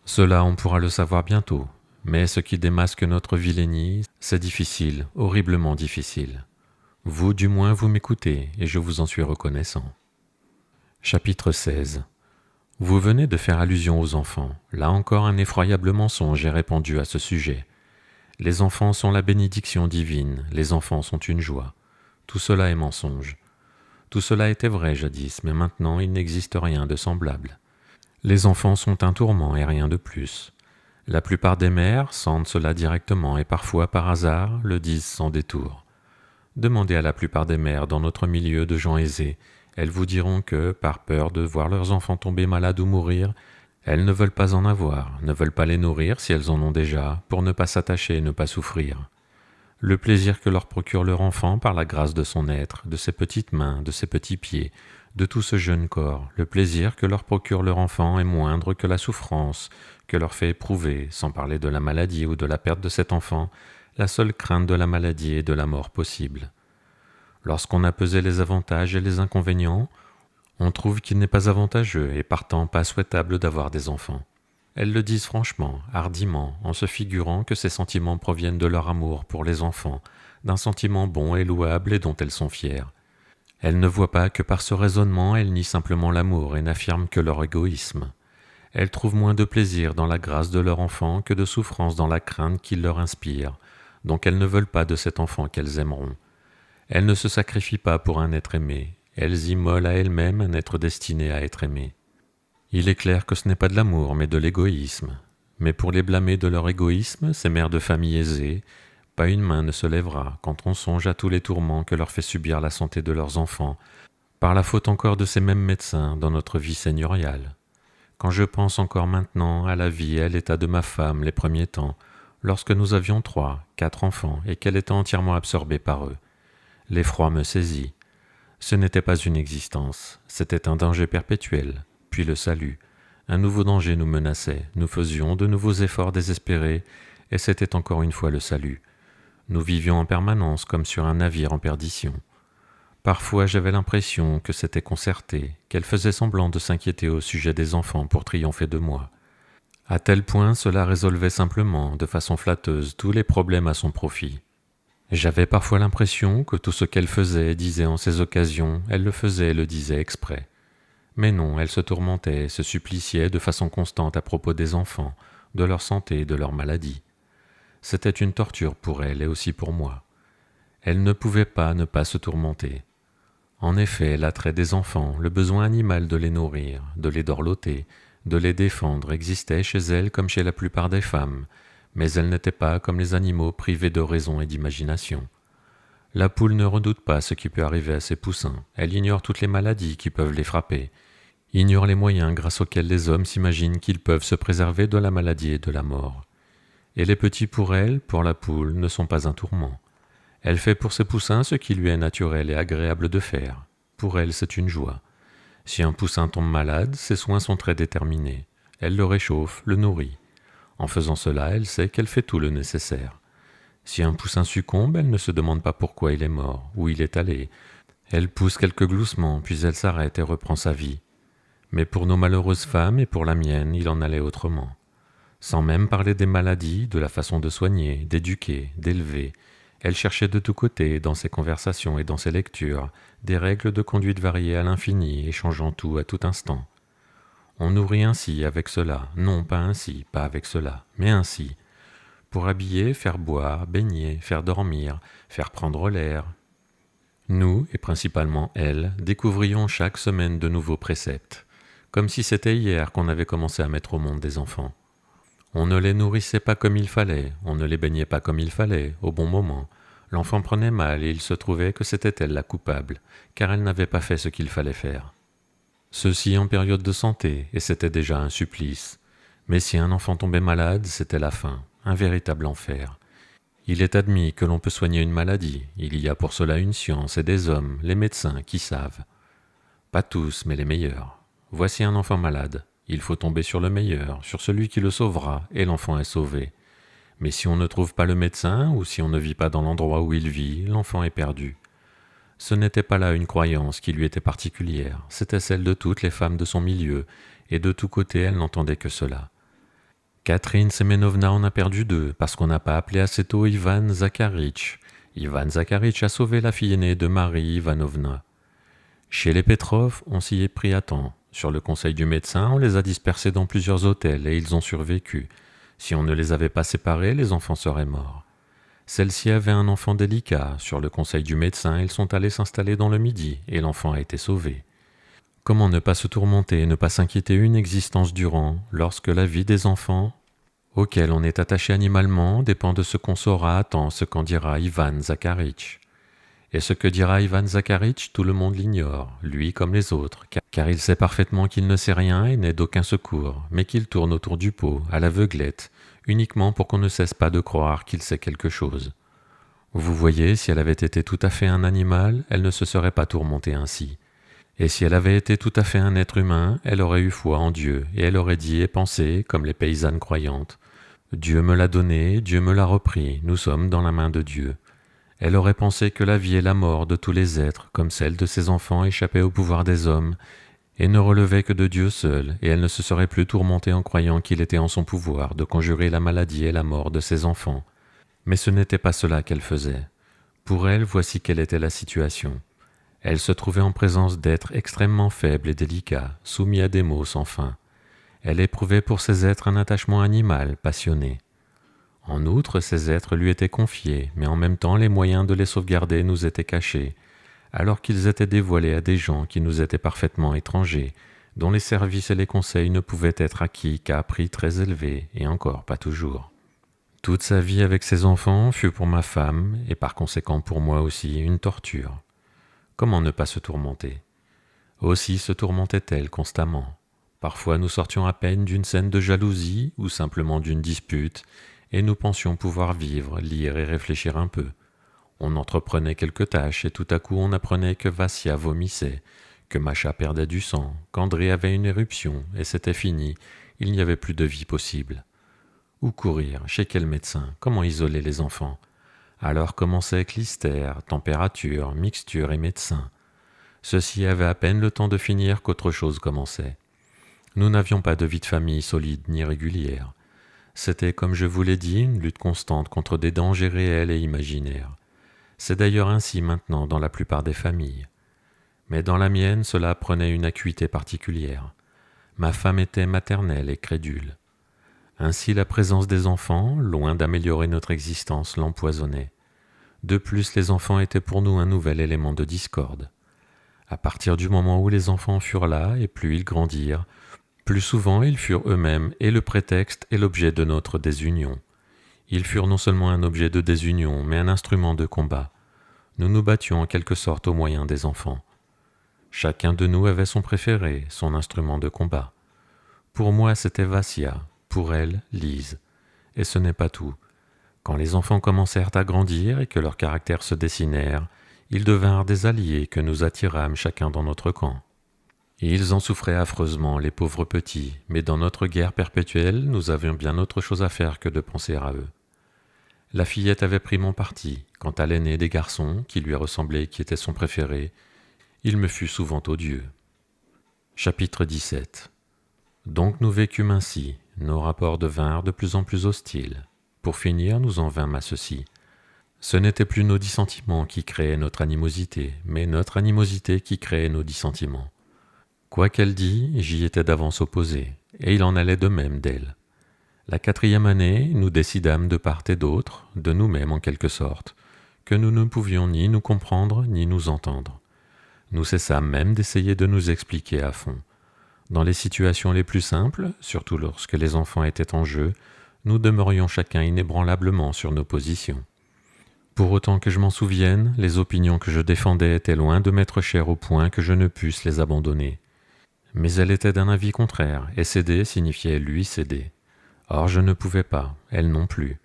Cela, on pourra le savoir bientôt. Mais ce qui démasque notre vilainie, c'est difficile, horriblement difficile. Vous, du moins, vous m'écoutez, et je vous en suis reconnaissant. Chapitre 16. Vous venez de faire allusion aux enfants. Là encore, un effroyable mensonge est répandu à ce sujet. Les enfants sont la bénédiction divine, les enfants sont une joie. Tout cela est mensonge. Tout cela était vrai jadis, mais maintenant il n'existe rien de semblable. Les enfants sont un tourment et rien de plus. La plupart des mères sentent cela directement et parfois par hasard le disent sans détour. Demandez à la plupart des mères dans notre milieu de gens aisés, elles vous diront que, par peur de voir leurs enfants tomber malades ou mourir, elles ne veulent pas en avoir, ne veulent pas les nourrir si elles en ont déjà, pour ne pas s'attacher et ne pas souffrir. Le plaisir que leur procure leur enfant par la grâce de son être, de ses petites mains, de ses petits pieds, de tout ce jeune corps, le plaisir que leur procure leur enfant est moindre que la souffrance que leur fait éprouver, sans parler de la maladie ou de la perte de cet enfant, la seule crainte de la maladie et de la mort possible. Lorsqu'on a pesé les avantages et les inconvénients, on trouve qu'il n'est pas avantageux et partant pas souhaitable d'avoir des enfants. Elles le disent franchement, hardiment, en se figurant que ces sentiments proviennent de leur amour pour les enfants, d'un sentiment bon et louable et dont elles sont fières. Elles ne voient pas que par ce raisonnement elles nient simplement l'amour et n'affirment que leur égoïsme. Elles trouvent moins de plaisir dans la grâce de leur enfant que de souffrance dans la crainte qu'il leur inspire, donc elles ne veulent pas de cet enfant qu'elles aimeront. Elles ne se sacrifient pas pour un être aimé, elles immolent à elles-mêmes un être destiné à être aimé. Il est clair que ce n'est pas de l'amour, mais de l'égoïsme. Mais pour les blâmer de leur égoïsme, ces mères de famille aisées, pas une main ne se lèvera quand on songe à tous les tourments que leur fait subir la santé de leurs enfants, par la faute encore de ces mêmes médecins dans notre vie seigneuriale. Quand je pense encore maintenant à la vie et à l'état de ma femme les premiers temps, lorsque nous avions 3, 4 enfants et qu'elle était entièrement absorbée par eux, l'effroi me saisit. Ce n'était pas une existence, c'était un danger perpétuel, puis le salut. Un nouveau danger nous menaçait, nous faisions de nouveaux efforts désespérés, et c'était encore une fois le salut. Nous vivions en permanence comme sur un navire en perdition. Parfois j'avais l'impression que c'était concerté, qu'elle faisait semblant de s'inquiéter au sujet des enfants pour triompher de moi. À tel point cela résolvait simplement, de façon flatteuse, tous les problèmes à son profit. J'avais parfois l'impression que tout ce qu'elle faisait et disait en ces occasions, elle le faisait et le disait exprès. Mais non, elle se tourmentait, se suppliciait de façon constante à propos des enfants, de leur santé et de leur maladie. C'était une torture pour elle et aussi pour moi. Elle ne pouvait pas ne pas se tourmenter. En effet, l'attrait des enfants, le besoin animal de les nourrir, de les dorloter, de les défendre existait chez elle comme chez la plupart des femmes, mais elle n'était pas comme les animaux privés de raison et d'imagination. La poule ne redoute pas ce qui peut arriver à ses poussins, elle ignore toutes les maladies qui peuvent les frapper, ignore les moyens grâce auxquels les hommes s'imaginent qu'ils peuvent se préserver de la maladie et de la mort. Et les petits pour elle, pour la poule, ne sont pas un tourment. Elle fait pour ses poussins ce qui lui est naturel et agréable de faire. Pour elle, c'est une joie. Si un poussin tombe malade, ses soins sont très déterminés. Elle le réchauffe, le nourrit. En faisant cela, elle sait qu'elle fait tout le nécessaire. Si un poussin succombe, elle ne se demande pas pourquoi il est mort, où il est allé. Elle pousse quelques gloussements, puis elle s'arrête et reprend sa vie. Mais pour nos malheureuses femmes et pour la mienne, il en allait autrement. Sans même parler des maladies, de la façon de soigner, d'éduquer, d'élever, elle cherchait de tous côtés, dans ses conversations et dans ses lectures, des règles de conduite variées à l'infini et changeant tout à tout instant. On nourrit ainsi avec cela, non pas ainsi, pas avec cela, mais ainsi. Pour habiller, faire boire, baigner, faire dormir, faire prendre l'air. Nous, et principalement elle, découvrions chaque semaine de nouveaux préceptes, comme si c'était hier qu'on avait commencé à mettre au monde des enfants. On ne les nourrissait pas comme il fallait, on ne les baignait pas comme il fallait, au bon moment. L'enfant prenait mal et il se trouvait que c'était elle la coupable, car elle n'avait pas fait ce qu'il fallait faire. Ceci en période de santé, et c'était déjà un supplice. Mais si un enfant tombait malade, c'était la fin, un véritable enfer. Il est admis que l'on peut soigner une maladie, il y a pour cela une science et des hommes, les médecins, qui savent. Pas tous, mais les meilleurs. Voici un enfant malade. Il faut tomber sur le meilleur, sur celui qui le sauvera, et l'enfant est sauvé. Mais si on ne trouve pas le médecin, ou si on ne vit pas dans l'endroit où il vit, l'enfant est perdu. Ce n'était pas là une croyance qui lui était particulière, c'était celle de toutes les femmes de son milieu, et de tous côtés elle n'entendait que cela. Catherine Semenovna en a perdu 2, parce qu'on n'a pas appelé assez tôt Ivan Zakharitch. Ivan Zakharitch a sauvé la fille aînée de Marie Ivanovna. Chez les Petrov, on s'y est pris à temps. Sur le conseil du médecin, on les a dispersés dans plusieurs hôtels et ils ont survécu. Si on ne les avait pas séparés, les enfants seraient morts. Celle-ci avait un enfant délicat. Sur le conseil du médecin, ils sont allés s'installer dans le Midi et l'enfant a été sauvé. Comment ne pas se tourmenter et ne pas s'inquiéter une existence durant, lorsque la vie des enfants, auxquels on est attaché animalement, dépend de ce qu'on saura à temps ce qu'en dira Ivan Zakharitch. Et ce que dira Ivan Zakharitch, tout le monde l'ignore, lui comme les autres, car il sait parfaitement qu'il ne sait rien et n'est d'aucun secours, mais qu'il tourne autour du pot, à l'aveuglette, uniquement pour qu'on ne cesse pas de croire qu'il sait quelque chose. Vous voyez, si elle avait été tout à fait un animal, elle ne se serait pas tourmentée ainsi. Et si elle avait été tout à fait un être humain, elle aurait eu foi en Dieu, et elle aurait dit et pensé, comme les paysannes croyantes, « Dieu me l'a donné, Dieu me l'a repris, nous sommes dans la main de Dieu ». Elle aurait pensé que la vie et la mort de tous les êtres, comme celle de ses enfants, échappaient au pouvoir des hommes, et ne relevaient que de Dieu seul, et elle ne se serait plus tourmentée en croyant qu'il était en son pouvoir de conjurer la maladie et la mort de ses enfants. Mais ce n'était pas cela qu'elle faisait. Pour elle, voici quelle était la situation. Elle se trouvait en présence d'êtres extrêmement faibles et délicats, soumis à des maux sans fin. Elle éprouvait pour ces êtres un attachement animal, passionné. En outre, ces êtres lui étaient confiés, mais en même temps les moyens de les sauvegarder nous étaient cachés, alors qu'ils étaient dévoilés à des gens qui nous étaient parfaitement étrangers, dont les services et les conseils ne pouvaient être acquis qu'à prix très élevé, et encore pas toujours. Toute sa vie avec ses enfants fut pour ma femme, et par conséquent pour moi aussi, une torture. Comment ne pas se tourmenter? Aussi se tourmentait-elle constamment. Parfois nous sortions à peine d'une scène de jalousie ou simplement d'une dispute, et nous pensions pouvoir vivre, lire et réfléchir un peu. On entreprenait quelques tâches et tout à coup on apprenait que Vassia vomissait, que Macha perdait du sang, qu'André avait une éruption, et c'était fini, il n'y avait plus de vie possible. Où courir? Chez quel médecin? Comment isoler les enfants? Alors commençaient clistère, température, mixture et médecin. Ceci avait à peine le temps de finir qu'autre chose commençait. Nous n'avions pas de vie de famille solide ni régulière. C'était, comme je vous l'ai dit, une lutte constante contre des dangers réels et imaginaires. C'est d'ailleurs ainsi maintenant dans la plupart des familles. Mais dans la mienne, cela prenait une acuité particulière. Ma femme était maternelle et crédule. Ainsi la présence des enfants, loin d'améliorer notre existence, l'empoisonnait. De plus, les enfants étaient pour nous un nouvel élément de discorde. À partir du moment où les enfants furent là, et plus ils grandirent, plus souvent ils furent eux-mêmes et le prétexte et l'objet de notre désunion. Ils furent non seulement un objet de désunion, mais un instrument de combat. Nous nous battions en quelque sorte au moyen des enfants. Chacun de nous avait son préféré, son instrument de combat. Pour moi, c'était Vassia, pour elle, Lise. Et ce n'est pas tout. Quand les enfants commencèrent à grandir et que leurs caractères se dessinèrent, ils devinrent des alliés que nous attirâmes chacun dans notre camp. Ils en souffraient affreusement, les pauvres petits, mais dans notre guerre perpétuelle, nous avions bien autre chose à faire que de penser à eux. La fillette avait pris mon parti. Quant à l'aîné des garçons, qui lui ressemblait et qui était son préféré, il me fut souvent odieux. Chapitre 17. Donc nous vécûmes ainsi, nos rapports devinrent de plus en plus hostiles. Pour finir, nous en vînmes à ceci. Ce n'était plus nos dissentiments qui créaient notre animosité, mais notre animosité qui créait nos dissentiments. Quoi qu'elle dît, j'y étais d'avance opposé, et il en allait de même d'elle. La 4e année, nous décidâmes de part et d'autre, de nous-mêmes en quelque sorte, que nous ne pouvions ni nous comprendre ni nous entendre. Nous cessâmes même d'essayer de nous expliquer à fond. Dans les situations les plus simples, surtout lorsque les enfants étaient en jeu, nous demeurions chacun inébranlablement sur nos positions. Pour autant que je m'en souvienne, les opinions que je défendais étaient loin de m'être chères au point que je ne pusse les abandonner. Mais elle était d'un avis contraire, et céder signifiait lui céder. Or je ne pouvais pas, elle non plus.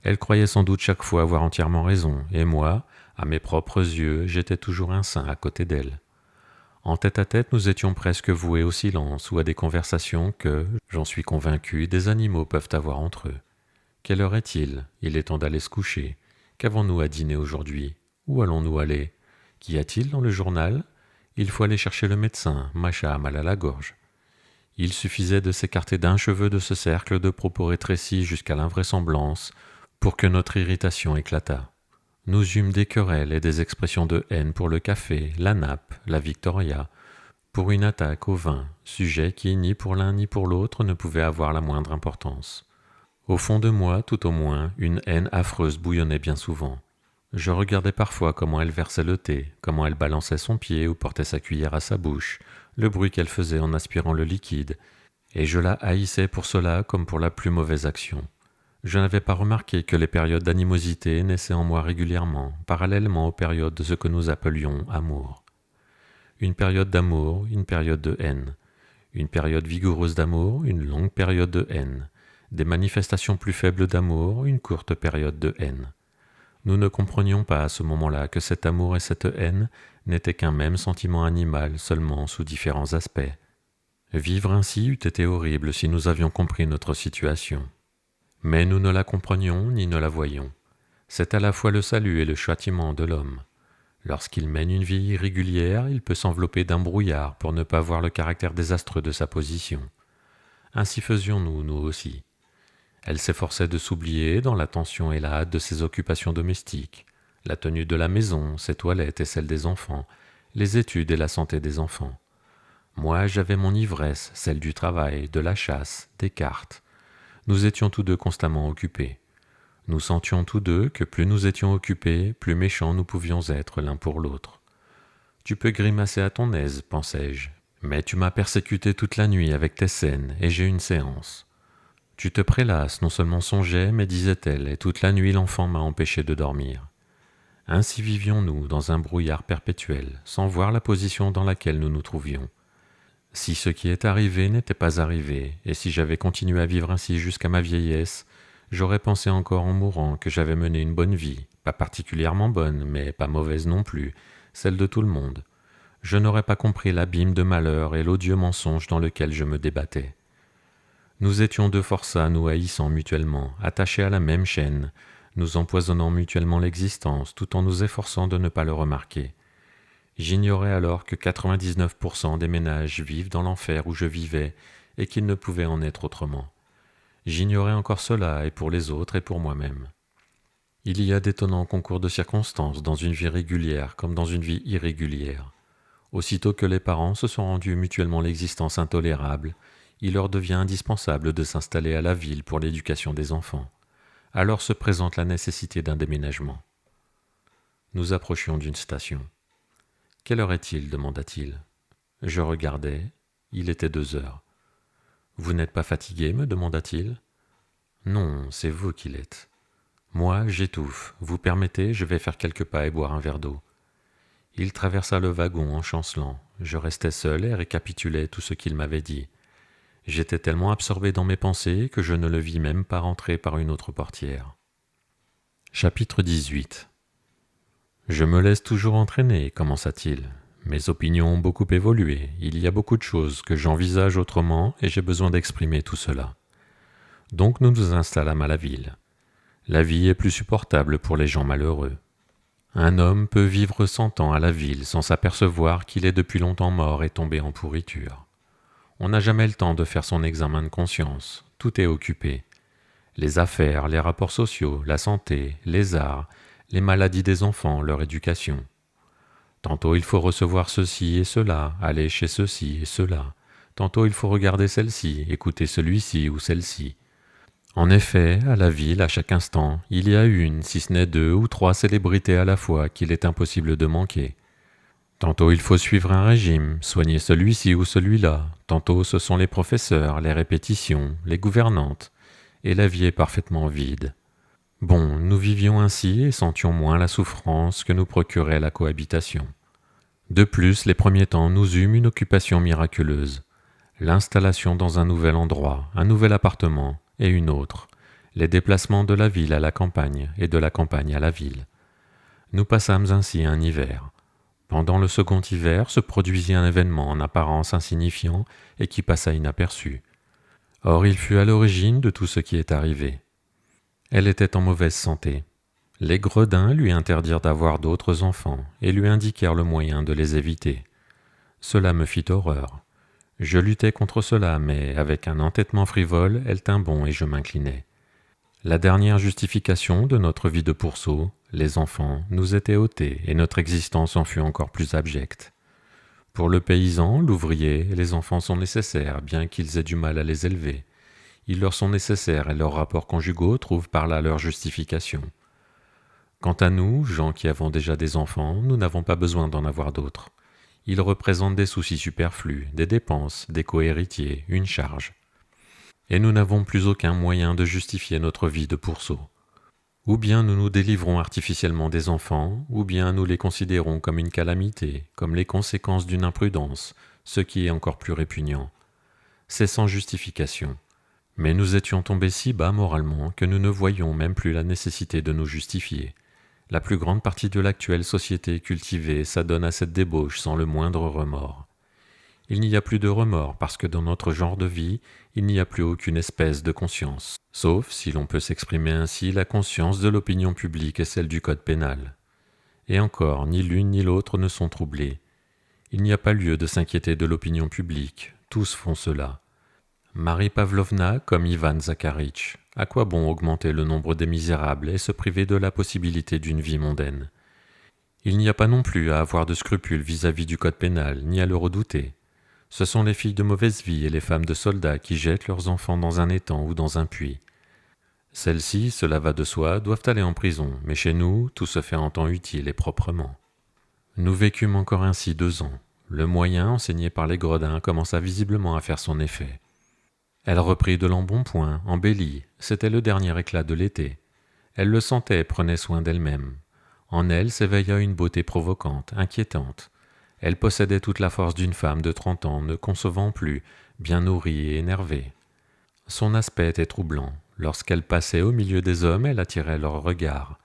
Elle croyait sans doute chaque fois avoir entièrement raison, et moi, à mes propres yeux, j'étais toujours un saint à côté d'elle. En tête-à-tête, nous étions presque voués au silence ou à des conversations que, j'en suis convaincu, des animaux peuvent avoir entre eux. Quelle heure est-il? Il est temps d'aller se coucher. Qu'avons-nous à dîner aujourd'hui? Où allons-nous aller? Qu'y a-t-il dans le journal? Il faut aller chercher le médecin, Macha a mal à la gorge. Il suffisait de s'écarter d'un cheveu de ce cercle de propos rétrécis jusqu'à l'invraisemblance pour que notre irritation éclatât. Nous eûmes des querelles et des expressions de haine pour le café, la nappe, la Victoria, pour une attaque au vin, sujet qui, ni pour l'un ni pour l'autre, ne pouvait avoir la moindre importance. Au fond de moi, tout au moins, une haine affreuse bouillonnait bien souvent. Je regardais parfois comment elle versait le thé, comment elle balançait son pied ou portait sa cuillère à sa bouche, le bruit qu'elle faisait en aspirant le liquide, et je la haïssais pour cela comme pour la plus mauvaise action. Je n'avais pas remarqué que les périodes d'animosité naissaient en moi régulièrement, parallèlement aux périodes de ce que nous appelions amour. Une période d'amour, une période de haine. Une période vigoureuse d'amour, une longue période de haine. Des manifestations plus faibles d'amour, une courte période de haine. Nous ne comprenions pas à ce moment-là que cet amour et cette haine n'étaient qu'un même sentiment animal seulement sous différents aspects. Vivre ainsi eût été horrible si nous avions compris notre situation. Mais nous ne la comprenions ni ne la voyions. C'est à la fois le salut et le châtiment de l'homme. Lorsqu'il mène une vie irrégulière, il peut s'envelopper d'un brouillard pour ne pas voir le caractère désastreux de sa position. Ainsi faisions-nous, nous aussi. Elle s'efforçait de s'oublier dans la tension et la hâte de ses occupations domestiques, la tenue de la maison, ses toilettes et celles des enfants, les études et la santé des enfants. Moi, j'avais mon ivresse, celle du travail, de la chasse, des cartes. Nous étions tous deux constamment occupés. Nous sentions tous deux que plus nous étions occupés, plus méchants nous pouvions être l'un pour l'autre. Tu peux grimacer à ton aise, pensai-je, mais tu m'as persécuté toute la nuit avec tes scènes, et j'ai une séance. Tu te prélasses, non seulement songeait, mais disait-elle, et toute la nuit l'enfant m'a empêché de dormir. Ainsi vivions-nous dans un brouillard perpétuel, sans voir la position dans laquelle nous nous trouvions. Si ce qui est arrivé n'était pas arrivé, et si j'avais continué à vivre ainsi jusqu'à ma vieillesse, j'aurais pensé encore en mourant que j'avais mené une bonne vie, pas particulièrement bonne, mais pas mauvaise non plus, celle de tout le monde. Je n'aurais pas compris l'abîme de malheur et l'odieux mensonge dans lequel je me débattais. Nous étions deux forçats nous haïssant mutuellement, attachés à la même chaîne, nous empoisonnant mutuellement l'existence tout en nous efforçant de ne pas le remarquer. J'ignorais alors que 99% des ménages vivent dans l'enfer où je vivais et qu'il ne pouvait en être autrement. J'ignorais encore cela, et pour les autres et pour moi-même. Il y a d'étonnants concours de circonstances dans une vie régulière comme dans une vie irrégulière. Aussitôt que les parents se sont rendus mutuellement l'existence intolérable, il leur devient indispensable de s'installer à la ville pour l'éducation des enfants. Alors se présente la nécessité d'un déménagement. Nous approchions d'une station. « Quelle heure est-il » demanda-t-il. Je regardai. Il était 2 heures. « Vous n'êtes pas fatigué » me demanda-t-il. « Non, c'est vous qui l'êtes. »« Moi, j'étouffe. Vous permettez, je vais faire quelques pas et boire un verre d'eau. » Il traversa le wagon en chancelant. Je restais seul et récapitulais tout ce qu'il m'avait dit. J'étais tellement absorbé dans mes pensées que je ne le vis même pas rentrer par une autre portière. Chapitre 18. Je me laisse toujours entraîner, commença-t-il. Mes opinions ont beaucoup évolué. Il y a beaucoup de choses que j'envisage autrement et j'ai besoin d'exprimer tout cela. Donc nous nous installâmes à la ville. La vie est plus supportable pour les gens malheureux. Un homme peut vivre 100 ans à la ville sans s'apercevoir qu'il est depuis longtemps mort et tombé en pourriture. On n'a jamais le temps de faire son examen de conscience. Tout est occupé. Les affaires, les rapports sociaux, la santé, les arts, les maladies des enfants, leur éducation. Tantôt il faut recevoir ceci et cela, aller chez ceci et cela. Tantôt il faut regarder celle-ci, écouter celui-ci ou celle-ci. En effet, à la ville, à chaque instant, il y a une, si ce n'est 2 ou 3 célébrités à la fois qu'il est impossible de manquer. Tantôt il faut suivre un régime, soigner celui-ci ou celui-là. Tantôt ce sont les professeurs, les répétitions, les gouvernantes. Et la vie est parfaitement vide. Bon, nous vivions ainsi et sentions moins la souffrance que nous procurait la cohabitation. De plus, les premiers temps, nous eûmes une occupation miraculeuse. L'installation dans un nouvel endroit, un nouvel appartement et une autre. Les déplacements de la ville à la campagne et de la campagne à la ville. Nous passâmes ainsi un hiver. Pendant le second hiver se produisit un événement en apparence insignifiant et qui passa inaperçu. Or il fut à l'origine de tout ce qui est arrivé. Elle était en mauvaise santé. Les gredins lui interdirent d'avoir d'autres enfants et lui indiquèrent le moyen de les éviter. Cela me fit horreur. Je luttai contre cela, mais avec un entêtement frivole, elle tint bon et je m'inclinai. La dernière justification de notre vie de pourceau, les enfants, nous était ôtée et notre existence en fut encore plus abjecte. Pour le paysan, l'ouvrier, les enfants sont nécessaires, bien qu'ils aient du mal à les élever. Ils leur sont nécessaires et leurs rapports conjugaux trouvent par là leur justification. Quant à nous, gens qui avons déjà des enfants, nous n'avons pas besoin d'en avoir d'autres. Ils représentent des soucis superflus, des dépenses, des cohéritiers, une charge. Et nous n'avons plus aucun moyen de justifier notre vie de pourceau. Ou bien nous nous délivrons artificiellement des enfants, ou bien nous les considérons comme une calamité, comme les conséquences d'une imprudence, ce qui est encore plus répugnant. C'est sans justification. Mais nous étions tombés si bas moralement que nous ne voyions même plus la nécessité de nous justifier. La plus grande partie de l'actuelle société cultivée s'adonne à cette débauche sans le moindre remords. Il n'y a plus de remords parce que dans notre genre de vie, il n'y a plus aucune espèce de conscience, sauf, si l'on peut s'exprimer ainsi, la conscience de l'opinion publique et celle du code pénal. Et encore, ni l'une ni l'autre ne sont troublées. Il n'y a pas lieu de s'inquiéter de l'opinion publique, tous font cela. Marie Pavlovna comme Ivan Zakharitch, à quoi bon augmenter le nombre des misérables et se priver de la possibilité d'une vie mondaine? Il n'y a pas non plus à avoir de scrupules vis-à-vis du code pénal, ni à le redouter. Ce sont les filles de mauvaise vie et les femmes de soldats qui jettent leurs enfants dans un étang ou dans un puits. Celles-ci, cela va de soi, doivent aller en prison, mais chez nous, tout se fait en temps utile et proprement. Nous vécûmes encore ainsi 2 ans. Le moyen enseigné par les gredins commença visiblement à faire son effet. Elle reprit de l'embonpoint, embellie, c'était le dernier éclat de l'été. Elle le sentait et prenait soin d'elle-même. En elle s'éveilla une beauté provocante, inquiétante. Elle possédait toute la force d'une femme de 30 ans, ne concevant plus, bien nourrie et énervée. Son aspect était troublant. Lorsqu'elle passait au milieu des hommes, elle attirait leur regard.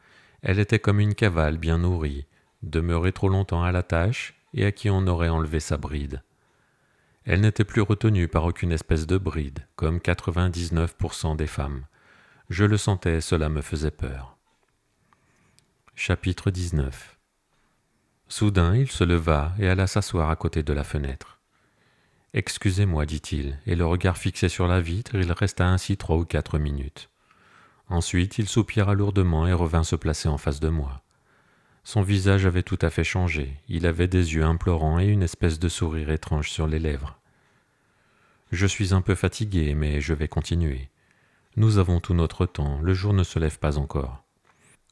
Elle était comme une cavale bien nourrie, demeurée trop longtemps à la tâche et à qui on aurait enlevé sa bride. Elle n'était plus retenue par aucune espèce de bride, comme 99% des femmes. Je le sentais, cela me faisait peur. Chapitre 19. Soudain, il se leva et alla s'asseoir à côté de la fenêtre. « Excusez-moi, dit-il, et le regard fixé sur la vitre, il resta ainsi 3 ou 4 minutes. Ensuite, il soupira lourdement et revint se placer en face de moi. Son visage avait tout à fait changé, il avait des yeux implorants et une espèce de sourire étrange sur les lèvres. « Je suis un peu fatigué, mais je vais continuer. Nous avons tout notre temps, le jour ne se lève pas encore. »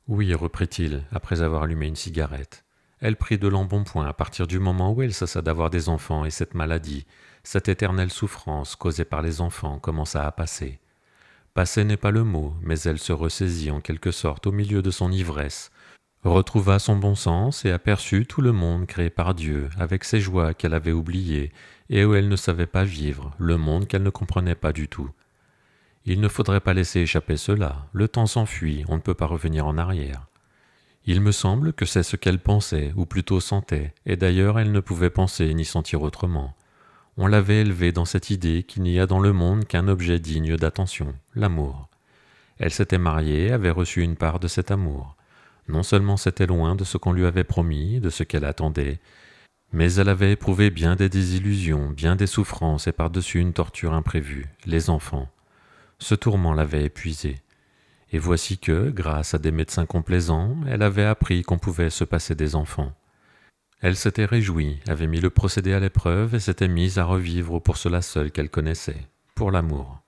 « Oui, reprit-il, après avoir allumé une cigarette. Elle prit de l'embonpoint à partir du moment où elle cessa d'avoir des enfants et cette maladie, cette éternelle souffrance causée par les enfants commença à passer. Passer n'est pas le mot, mais elle se ressaisit en quelque sorte au milieu de son ivresse, retrouva son bon sens et aperçut tout le monde créé par Dieu, avec ses joies qu'elle avait oubliées et où elle ne savait pas vivre, le monde qu'elle ne comprenait pas du tout. Il ne faudrait pas laisser échapper cela, le temps s'enfuit, on ne peut pas revenir en arrière. Il me semble que c'est ce qu'elle pensait, ou plutôt sentait, et d'ailleurs elle ne pouvait penser ni sentir autrement. On l'avait élevée dans cette idée qu'il n'y a dans le monde qu'un objet digne d'attention, l'amour. Elle s'était mariée, avait reçu une part de cet amour. Non seulement c'était loin de ce qu'on lui avait promis, de ce qu'elle attendait, mais elle avait éprouvé bien des désillusions, bien des souffrances et par-dessus une torture imprévue, les enfants. Ce tourment l'avait épuisée. Et voici que, grâce à des médecins complaisants, elle avait appris qu'on pouvait se passer des enfants. Elle s'était réjouie, avait mis le procédé à l'épreuve et s'était mise à revivre pour cela seul qu'elle connaissait, pour l'amour.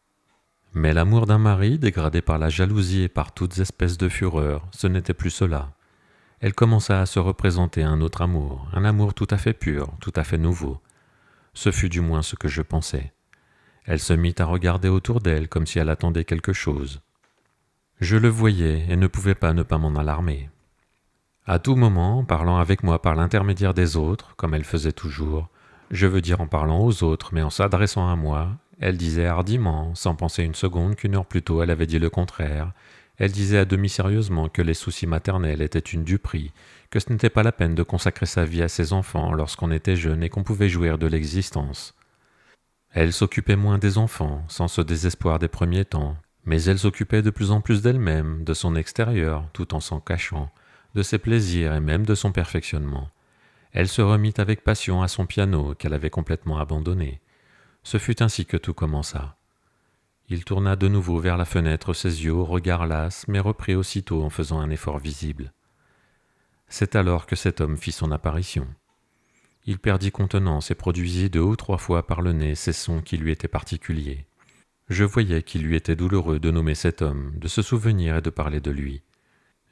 Mais l'amour d'un mari, dégradé par la jalousie et par toutes espèces de fureurs, ce n'était plus cela. Elle commença à se représenter un autre amour, un amour tout à fait pur, tout à fait nouveau. Ce fut du moins ce que je pensais. Elle se mit à regarder autour d'elle comme si elle attendait quelque chose. Je le voyais et ne pouvais pas ne pas m'en alarmer. À tout moment, parlant avec moi par l'intermédiaire des autres, comme elle faisait toujours, je veux dire en parlant aux autres, mais en s'adressant à moi, elle disait hardiment, sans penser une seconde qu'une heure plus tôt elle avait dit le contraire. Elle disait à demi sérieusement que les soucis maternels étaient une duperie, que ce n'était pas la peine de consacrer sa vie à ses enfants lorsqu'on était jeune et qu'on pouvait jouir de l'existence. Elle s'occupait moins des enfants, sans ce désespoir des premiers temps, mais elle s'occupait de plus en plus d'elle-même, de son extérieur, tout en s'en cachant, de ses plaisirs et même de son perfectionnement. Elle se remit avec passion à son piano qu'elle avait complètement abandonné. Ce fut ainsi que tout commença. Il tourna de nouveau vers la fenêtre ses yeux au regard las, mais reprit aussitôt en faisant un effort visible. C'est alors que cet homme fit son apparition. Il perdit contenance et produisit 2 ou 3 fois par le nez ces sons qui lui étaient particuliers. Je voyais qu'il lui était douloureux de nommer cet homme, de se souvenir et de parler de lui.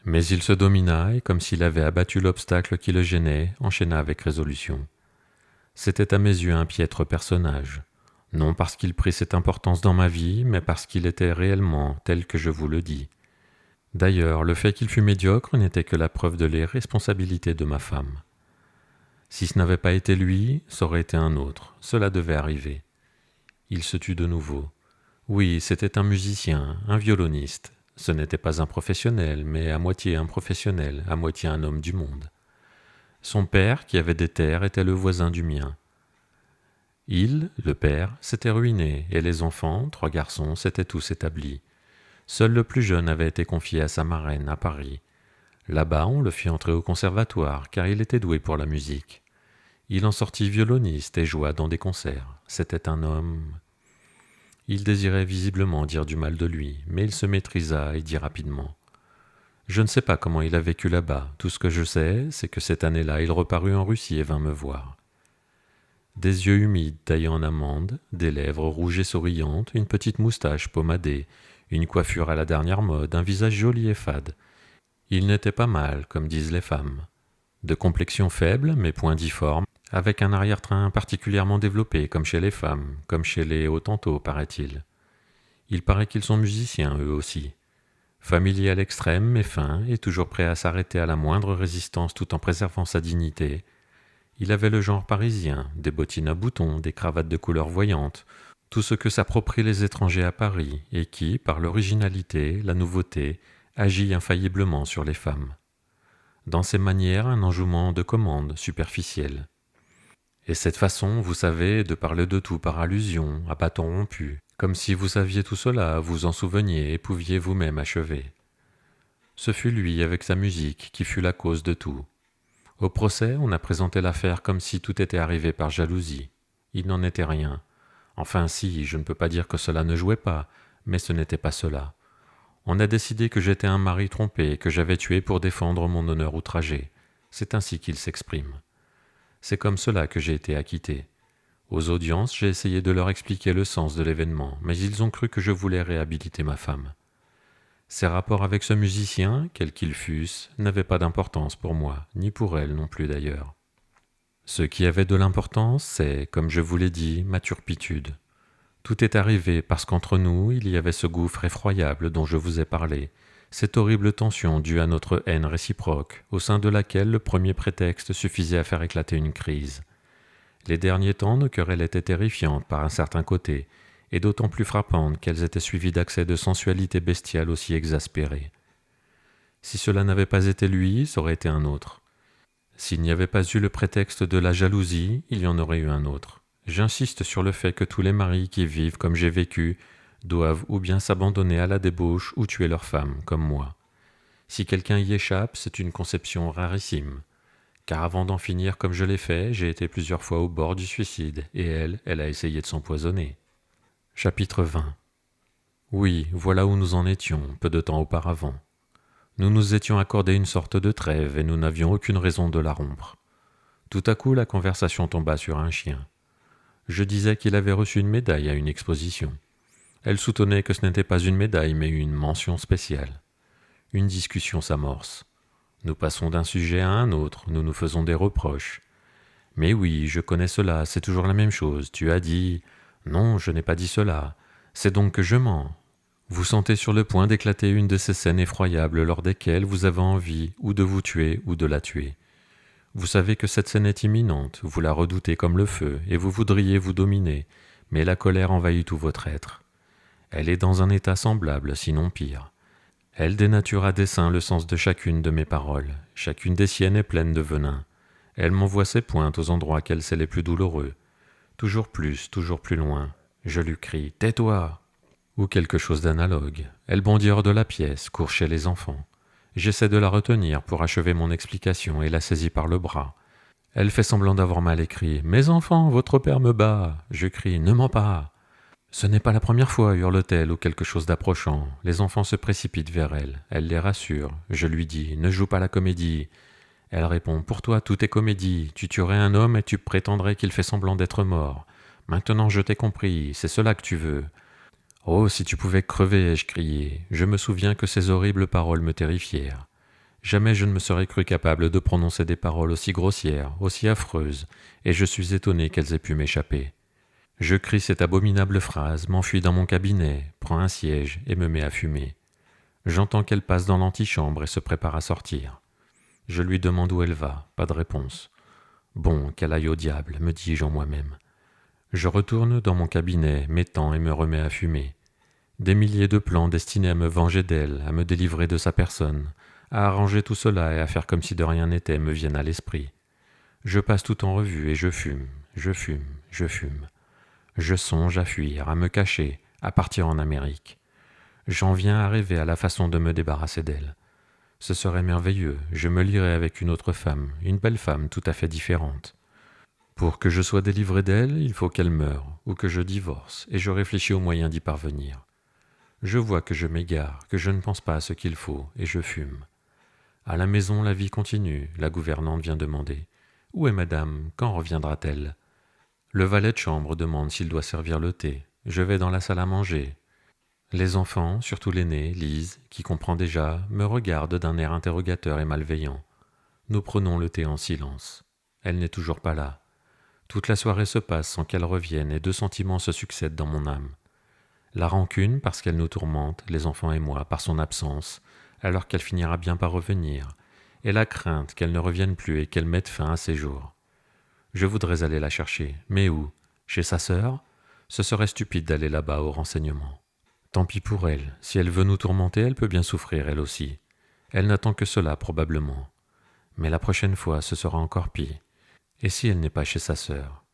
Mais il se domina et, comme s'il avait abattu l'obstacle qui le gênait, enchaîna avec résolution. C'était à mes yeux un piètre personnage, non parce qu'il prit cette importance dans ma vie, mais parce qu'il était réellement tel que je vous le dis. D'ailleurs, le fait qu'il fût médiocre n'était que la preuve de l'irresponsabilité de ma femme. Si ce n'avait pas été lui, ça aurait été un autre. Cela devait arriver. Il se tut de nouveau. Oui, c'était un musicien, un violoniste. Ce n'était pas un professionnel, mais à moitié un professionnel, à moitié un homme du monde. Son père, qui avait des terres, était le voisin du mien. Il, le père, s'était ruiné, et les enfants, 3 garçons, s'étaient tous établis. Seul le plus jeune avait été confié à sa marraine, à Paris. Là-bas, on le fit entrer au conservatoire, car il était doué pour la musique. Il en sortit violoniste et joua dans des concerts. C'était un homme... Il désirait visiblement dire du mal de lui, mais il se maîtrisa et dit rapidement. Je ne sais pas comment il a vécu là-bas. Tout ce que je sais, c'est que cette année-là, il reparut en Russie et vint me voir. Des yeux humides taillés en amande, des lèvres rouges et souriantes, une petite moustache pommadée, une coiffure à la dernière mode, un visage joli et fade. Il n'était pas mal, comme disent les femmes. De complexion faible, mais point difforme, avec un arrière-train particulièrement développé, comme chez les femmes, comme chez les Hottentots, paraît-il. Il paraît qu'ils sont musiciens, eux aussi. Familier à l'extrême, mais fin, et toujours prêt à s'arrêter à la moindre résistance tout en préservant sa dignité. Il avait le genre parisien, des bottines à boutons, des cravates de couleur voyante, tout ce que s'approprient les étrangers à Paris, et qui, par l'originalité, la nouveauté, agit infailliblement sur les femmes. Dans ses manières, un enjouement de commande superficielle. Et cette façon, vous savez, de parler de tout par allusion, à bâton rompu, comme si vous saviez tout cela, vous en souveniez et pouviez vous-même achever. Ce fut lui, avec sa musique, qui fut la cause de tout. Au procès, on a présenté l'affaire comme si tout était arrivé par jalousie. Il n'en était rien. Enfin si, je ne peux pas dire que cela ne jouait pas, mais ce n'était pas cela. On a décidé que j'étais un mari trompé, que j'avais tué pour défendre mon honneur outragé. C'est ainsi qu'il s'exprime. C'est comme cela que j'ai été acquitté. Aux audiences, j'ai essayé de leur expliquer le sens de l'événement, mais ils ont cru que je voulais réhabiliter ma femme. Ses rapports avec ce musicien, quels qu'ils fussent, n'avaient pas d'importance pour moi, ni pour elle non plus d'ailleurs. Ce qui avait de l'importance, c'est, comme je vous l'ai dit, ma turpitude. Tout est arrivé parce qu'entre nous, il y avait ce gouffre effroyable dont je vous ai parlé, cette horrible tension due à notre haine réciproque, au sein de laquelle le premier prétexte suffisait à faire éclater une crise. Les derniers temps, nos querelles étaient terrifiantes par un certain côté, et d'autant plus frappantes qu'elles étaient suivies d'accès de sensualité bestiale aussi exaspérés. Si cela n'avait pas été lui, ça aurait été un autre. S'il n'y avait pas eu le prétexte de la jalousie, il y en aurait eu un autre. J'insiste sur le fait que tous les maris qui vivent comme j'ai vécu doivent ou bien s'abandonner à la débauche ou tuer leur femme, comme moi. Si quelqu'un y échappe, c'est une conception rarissime. Car avant d'en finir comme je l'ai fait, j'ai été plusieurs fois au bord du suicide, et elle a essayé de s'empoisonner. Chapitre 20. Oui, voilà où nous en étions, peu de temps auparavant. Nous nous étions accordé une sorte de trêve, et nous n'avions aucune raison de la rompre. Tout à coup, la conversation tomba sur un chien. Je disais qu'il avait reçu une médaille à une exposition. Elle soutenait que ce n'était pas une médaille, mais une mention spéciale. Une discussion s'amorce. Nous passons d'un sujet à un autre, nous nous faisons des reproches. Mais oui, je connais cela, c'est toujours la même chose. Tu as dit... Non, je n'ai pas dit cela. C'est donc que je mens. Vous sentez sur le point d'éclater une de ces scènes effroyables lors desquelles vous avez envie ou de vous tuer ou de la tuer. Vous savez que cette scène est imminente, vous la redoutez comme le feu, et vous voudriez vous dominer, mais la colère envahit tout votre être. Elle est dans un état semblable, sinon pire. Elle dénature à dessein le sens de chacune de mes paroles. Chacune des siennes est pleine de venin. Elle m'envoie ses pointes aux endroits qu'elle sait les plus douloureux. Toujours plus loin. Je lui crie « Tais-toi !» ou quelque chose d'analogue. Elle bondit hors de la pièce, court chez les enfants. J'essaie de la retenir pour achever mon explication et la saisis par le bras. Elle fait semblant d'avoir mal et crie « Mes enfants, votre père me bat !» Je crie « Ne mens pas !» Ce n'est pas la première fois, hurle-t-elle, ou quelque chose d'approchant. Les enfants se précipitent vers elle. Elle les rassure. Je lui dis « Ne joue pas la comédie !» Elle répond « Pour toi, tout est comédie. Tu tuerais un homme et tu prétendrais qu'il fait semblant d'être mort. Maintenant, je t'ai compris. C'est cela que tu veux. » Oh, si tu pouvais crever, ai-je crié. Je me souviens que ces horribles paroles me terrifièrent. Jamais je ne me serais cru capable de prononcer des paroles aussi grossières, aussi affreuses, et je suis étonné qu'elles aient pu m'échapper. Je crie cette abominable phrase, m'enfuis dans mon cabinet, prends un siège et me mets à fumer. J'entends qu'elle passe dans l'antichambre et se prépare à sortir. Je lui demande où elle va, pas de réponse. Bon, qu'elle aille au diable, me dis-je en moi-même. Je retourne dans mon cabinet, m'étends et me remets à fumer. Des milliers de plans destinés à me venger d'elle, à me délivrer de sa personne, à arranger tout cela et à faire comme si de rien n'était me viennent à l'esprit. Je passe tout en revue et je fume, je fume, je fume. Je songe à fuir, à me cacher, à partir en Amérique. J'en viens à rêver à la façon de me débarrasser d'elle. Ce serait merveilleux, je me lierais avec une autre femme, une belle femme tout à fait différente. Pour que je sois délivré d'elle, il faut qu'elle meure, ou que je divorce, et je réfléchis aux moyens d'y parvenir. Je vois que je m'égare, que je ne pense pas à ce qu'il faut, et je fume. À la maison, la vie continue, la gouvernante vient demander. « Où est madame? Quand reviendra-t-elle » Le valet de chambre demande s'il doit servir le thé. Je vais dans la salle à manger. Les enfants, surtout l'aînée, Lise, qui comprend déjà, me regardent d'un air interrogateur et malveillant. Nous prenons le thé en silence. Elle n'est toujours pas là. Toute la soirée se passe sans qu'elle revienne et deux sentiments se succèdent dans mon âme. La rancune parce qu'elle nous tourmente, les enfants et moi, par son absence, alors qu'elle finira bien par revenir, et la crainte qu'elle ne revienne plus et qu'elle mette fin à ses jours. Je voudrais aller la chercher, mais où? Chez sa sœur? Ce serait stupide d'aller là-bas au renseignement. Tant pis pour elle, si elle veut nous tourmenter, elle peut bien souffrir elle aussi. Elle n'attend que cela probablement. Mais la prochaine fois, ce sera encore pire. Et si elle n'est pas chez sa sœur?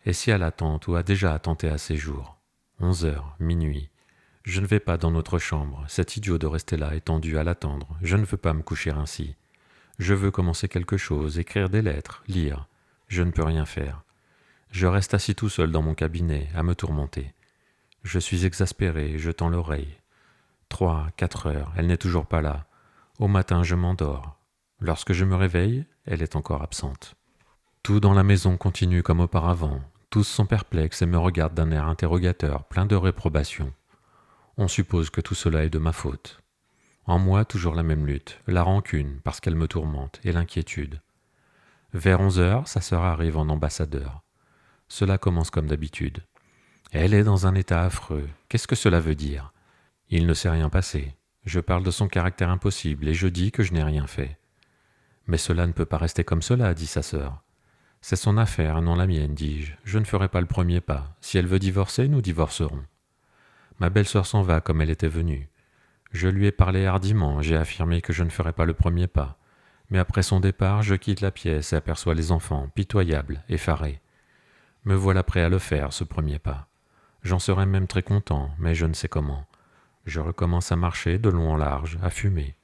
Et si elle attend ou a déjà attenté à ses jours? 11 heures, minuit. Je ne vais pas dans notre chambre, c'est idiot de rester là étendu à l'attendre, je ne veux pas me coucher ainsi. Je veux commencer quelque chose, écrire des lettres, lire. Je ne peux rien faire. Je reste assis tout seul dans mon cabinet, à me tourmenter. Je suis exaspéré, je tends l'oreille. 3, 4 heures, elle n'est toujours pas là. Au matin, je m'endors. Lorsque je me réveille, elle est encore absente. Tout dans la maison continue comme auparavant. Tous sont perplexes et me regardent d'un air interrogateur, plein de réprobation. On suppose que tout cela est de ma faute. En moi, toujours la même lutte, la rancune, parce qu'elle me tourmente, et l'inquiétude. Vers 11 heures, sa sœur arrive en ambassadeur. Cela commence comme d'habitude. Elle est dans un état affreux. Qu'est-ce que cela veut dire? Il ne s'est rien passé. Je parle de son caractère impossible et je dis que je n'ai rien fait. Mais cela ne peut pas rester comme cela, dit sa sœur. C'est son affaire, non la mienne, dis-je. Je ne ferai pas le premier pas. Si elle veut divorcer, nous divorcerons. Ma belle-sœur s'en va comme elle était venue. Je lui ai parlé hardiment, j'ai affirmé que je ne ferai pas le premier pas. Mais après son départ, je quitte la pièce et aperçois les enfants, pitoyables, effarés. Me voilà prêt à le faire, ce premier pas. J'en serais même très content, mais je ne sais comment. Je recommence à marcher de long en large, à fumer.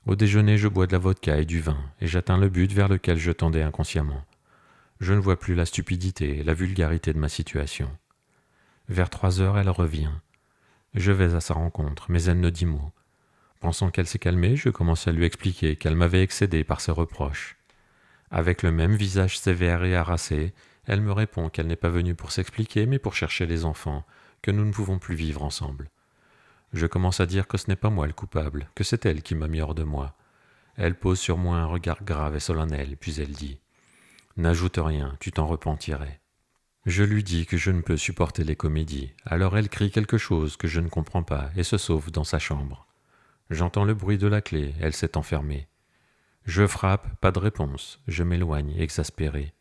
Au déjeuner, je bois de la vodka et du vin, et j'atteins le but vers lequel je tendais inconsciemment. Je ne vois plus la stupidité et la vulgarité de ma situation. Vers 3 heures, elle revient. Je vais à sa rencontre, mais elle ne dit mot. Pensant qu'elle s'est calmée, je commence à lui expliquer qu'elle m'avait excédé par ses reproches. Avec le même visage sévère et harassé, elle me répond qu'elle n'est pas venue pour s'expliquer, mais pour chercher les enfants, que nous ne pouvons plus vivre ensemble. Je commence à dire que ce n'est pas moi le coupable, que c'est elle qui m'a mis hors de moi. Elle pose sur moi un regard grave et solennel, puis elle dit « N'ajoute rien, tu t'en repentirais. » Je lui dis que je ne peux supporter les comédies, alors elle crie quelque chose que je ne comprends pas et se sauve dans sa chambre. J'entends le bruit de la clé, elle s'est enfermée. Je frappe, pas de réponse, je m'éloigne, exaspéré.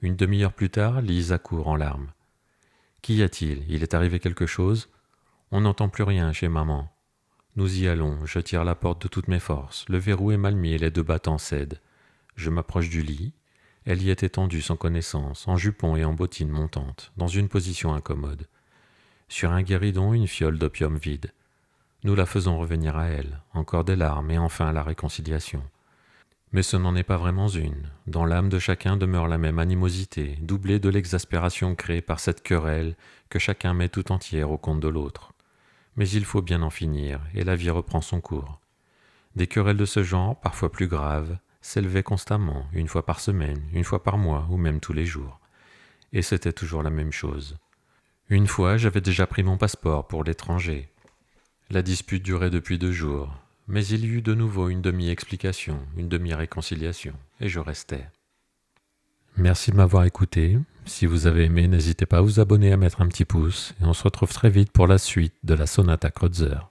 Une demi-heure plus tard, Lise accourt en larmes. « Qu'y a-t-il? Il est arrivé quelque chose? On n'entend plus rien chez maman. » Nous y allons, je tire la porte de toutes mes forces, le verrou est mal mis et les deux battants cèdent. Je m'approche du lit. Elle y est étendue sans connaissance, en jupon et en bottines montantes, dans une position incommode. Sur un guéridon, une fiole d'opium vide. Nous la faisons revenir à elle, encore des larmes et enfin la réconciliation. Mais ce n'en est pas vraiment une. Dans l'âme de chacun demeure la même animosité, doublée de l'exaspération créée par cette querelle que chacun met tout entière au compte de l'autre. Mais il faut bien en finir, et la vie reprend son cours. Des querelles de ce genre, parfois plus graves, s'élevaient constamment, une fois par semaine, une fois par mois, ou même tous les jours. Et c'était toujours la même chose. Une fois, j'avais déjà pris mon passeport pour l'étranger. La dispute durait depuis 2 jours, mais il y eut de nouveau une demi-explication, une demi-réconciliation, et je restais. Merci de m'avoir écouté. Si vous avez aimé, n'hésitez pas à vous abonner, à mettre un petit pouce, et on se retrouve très vite pour la suite de la Sonata Kreutzer.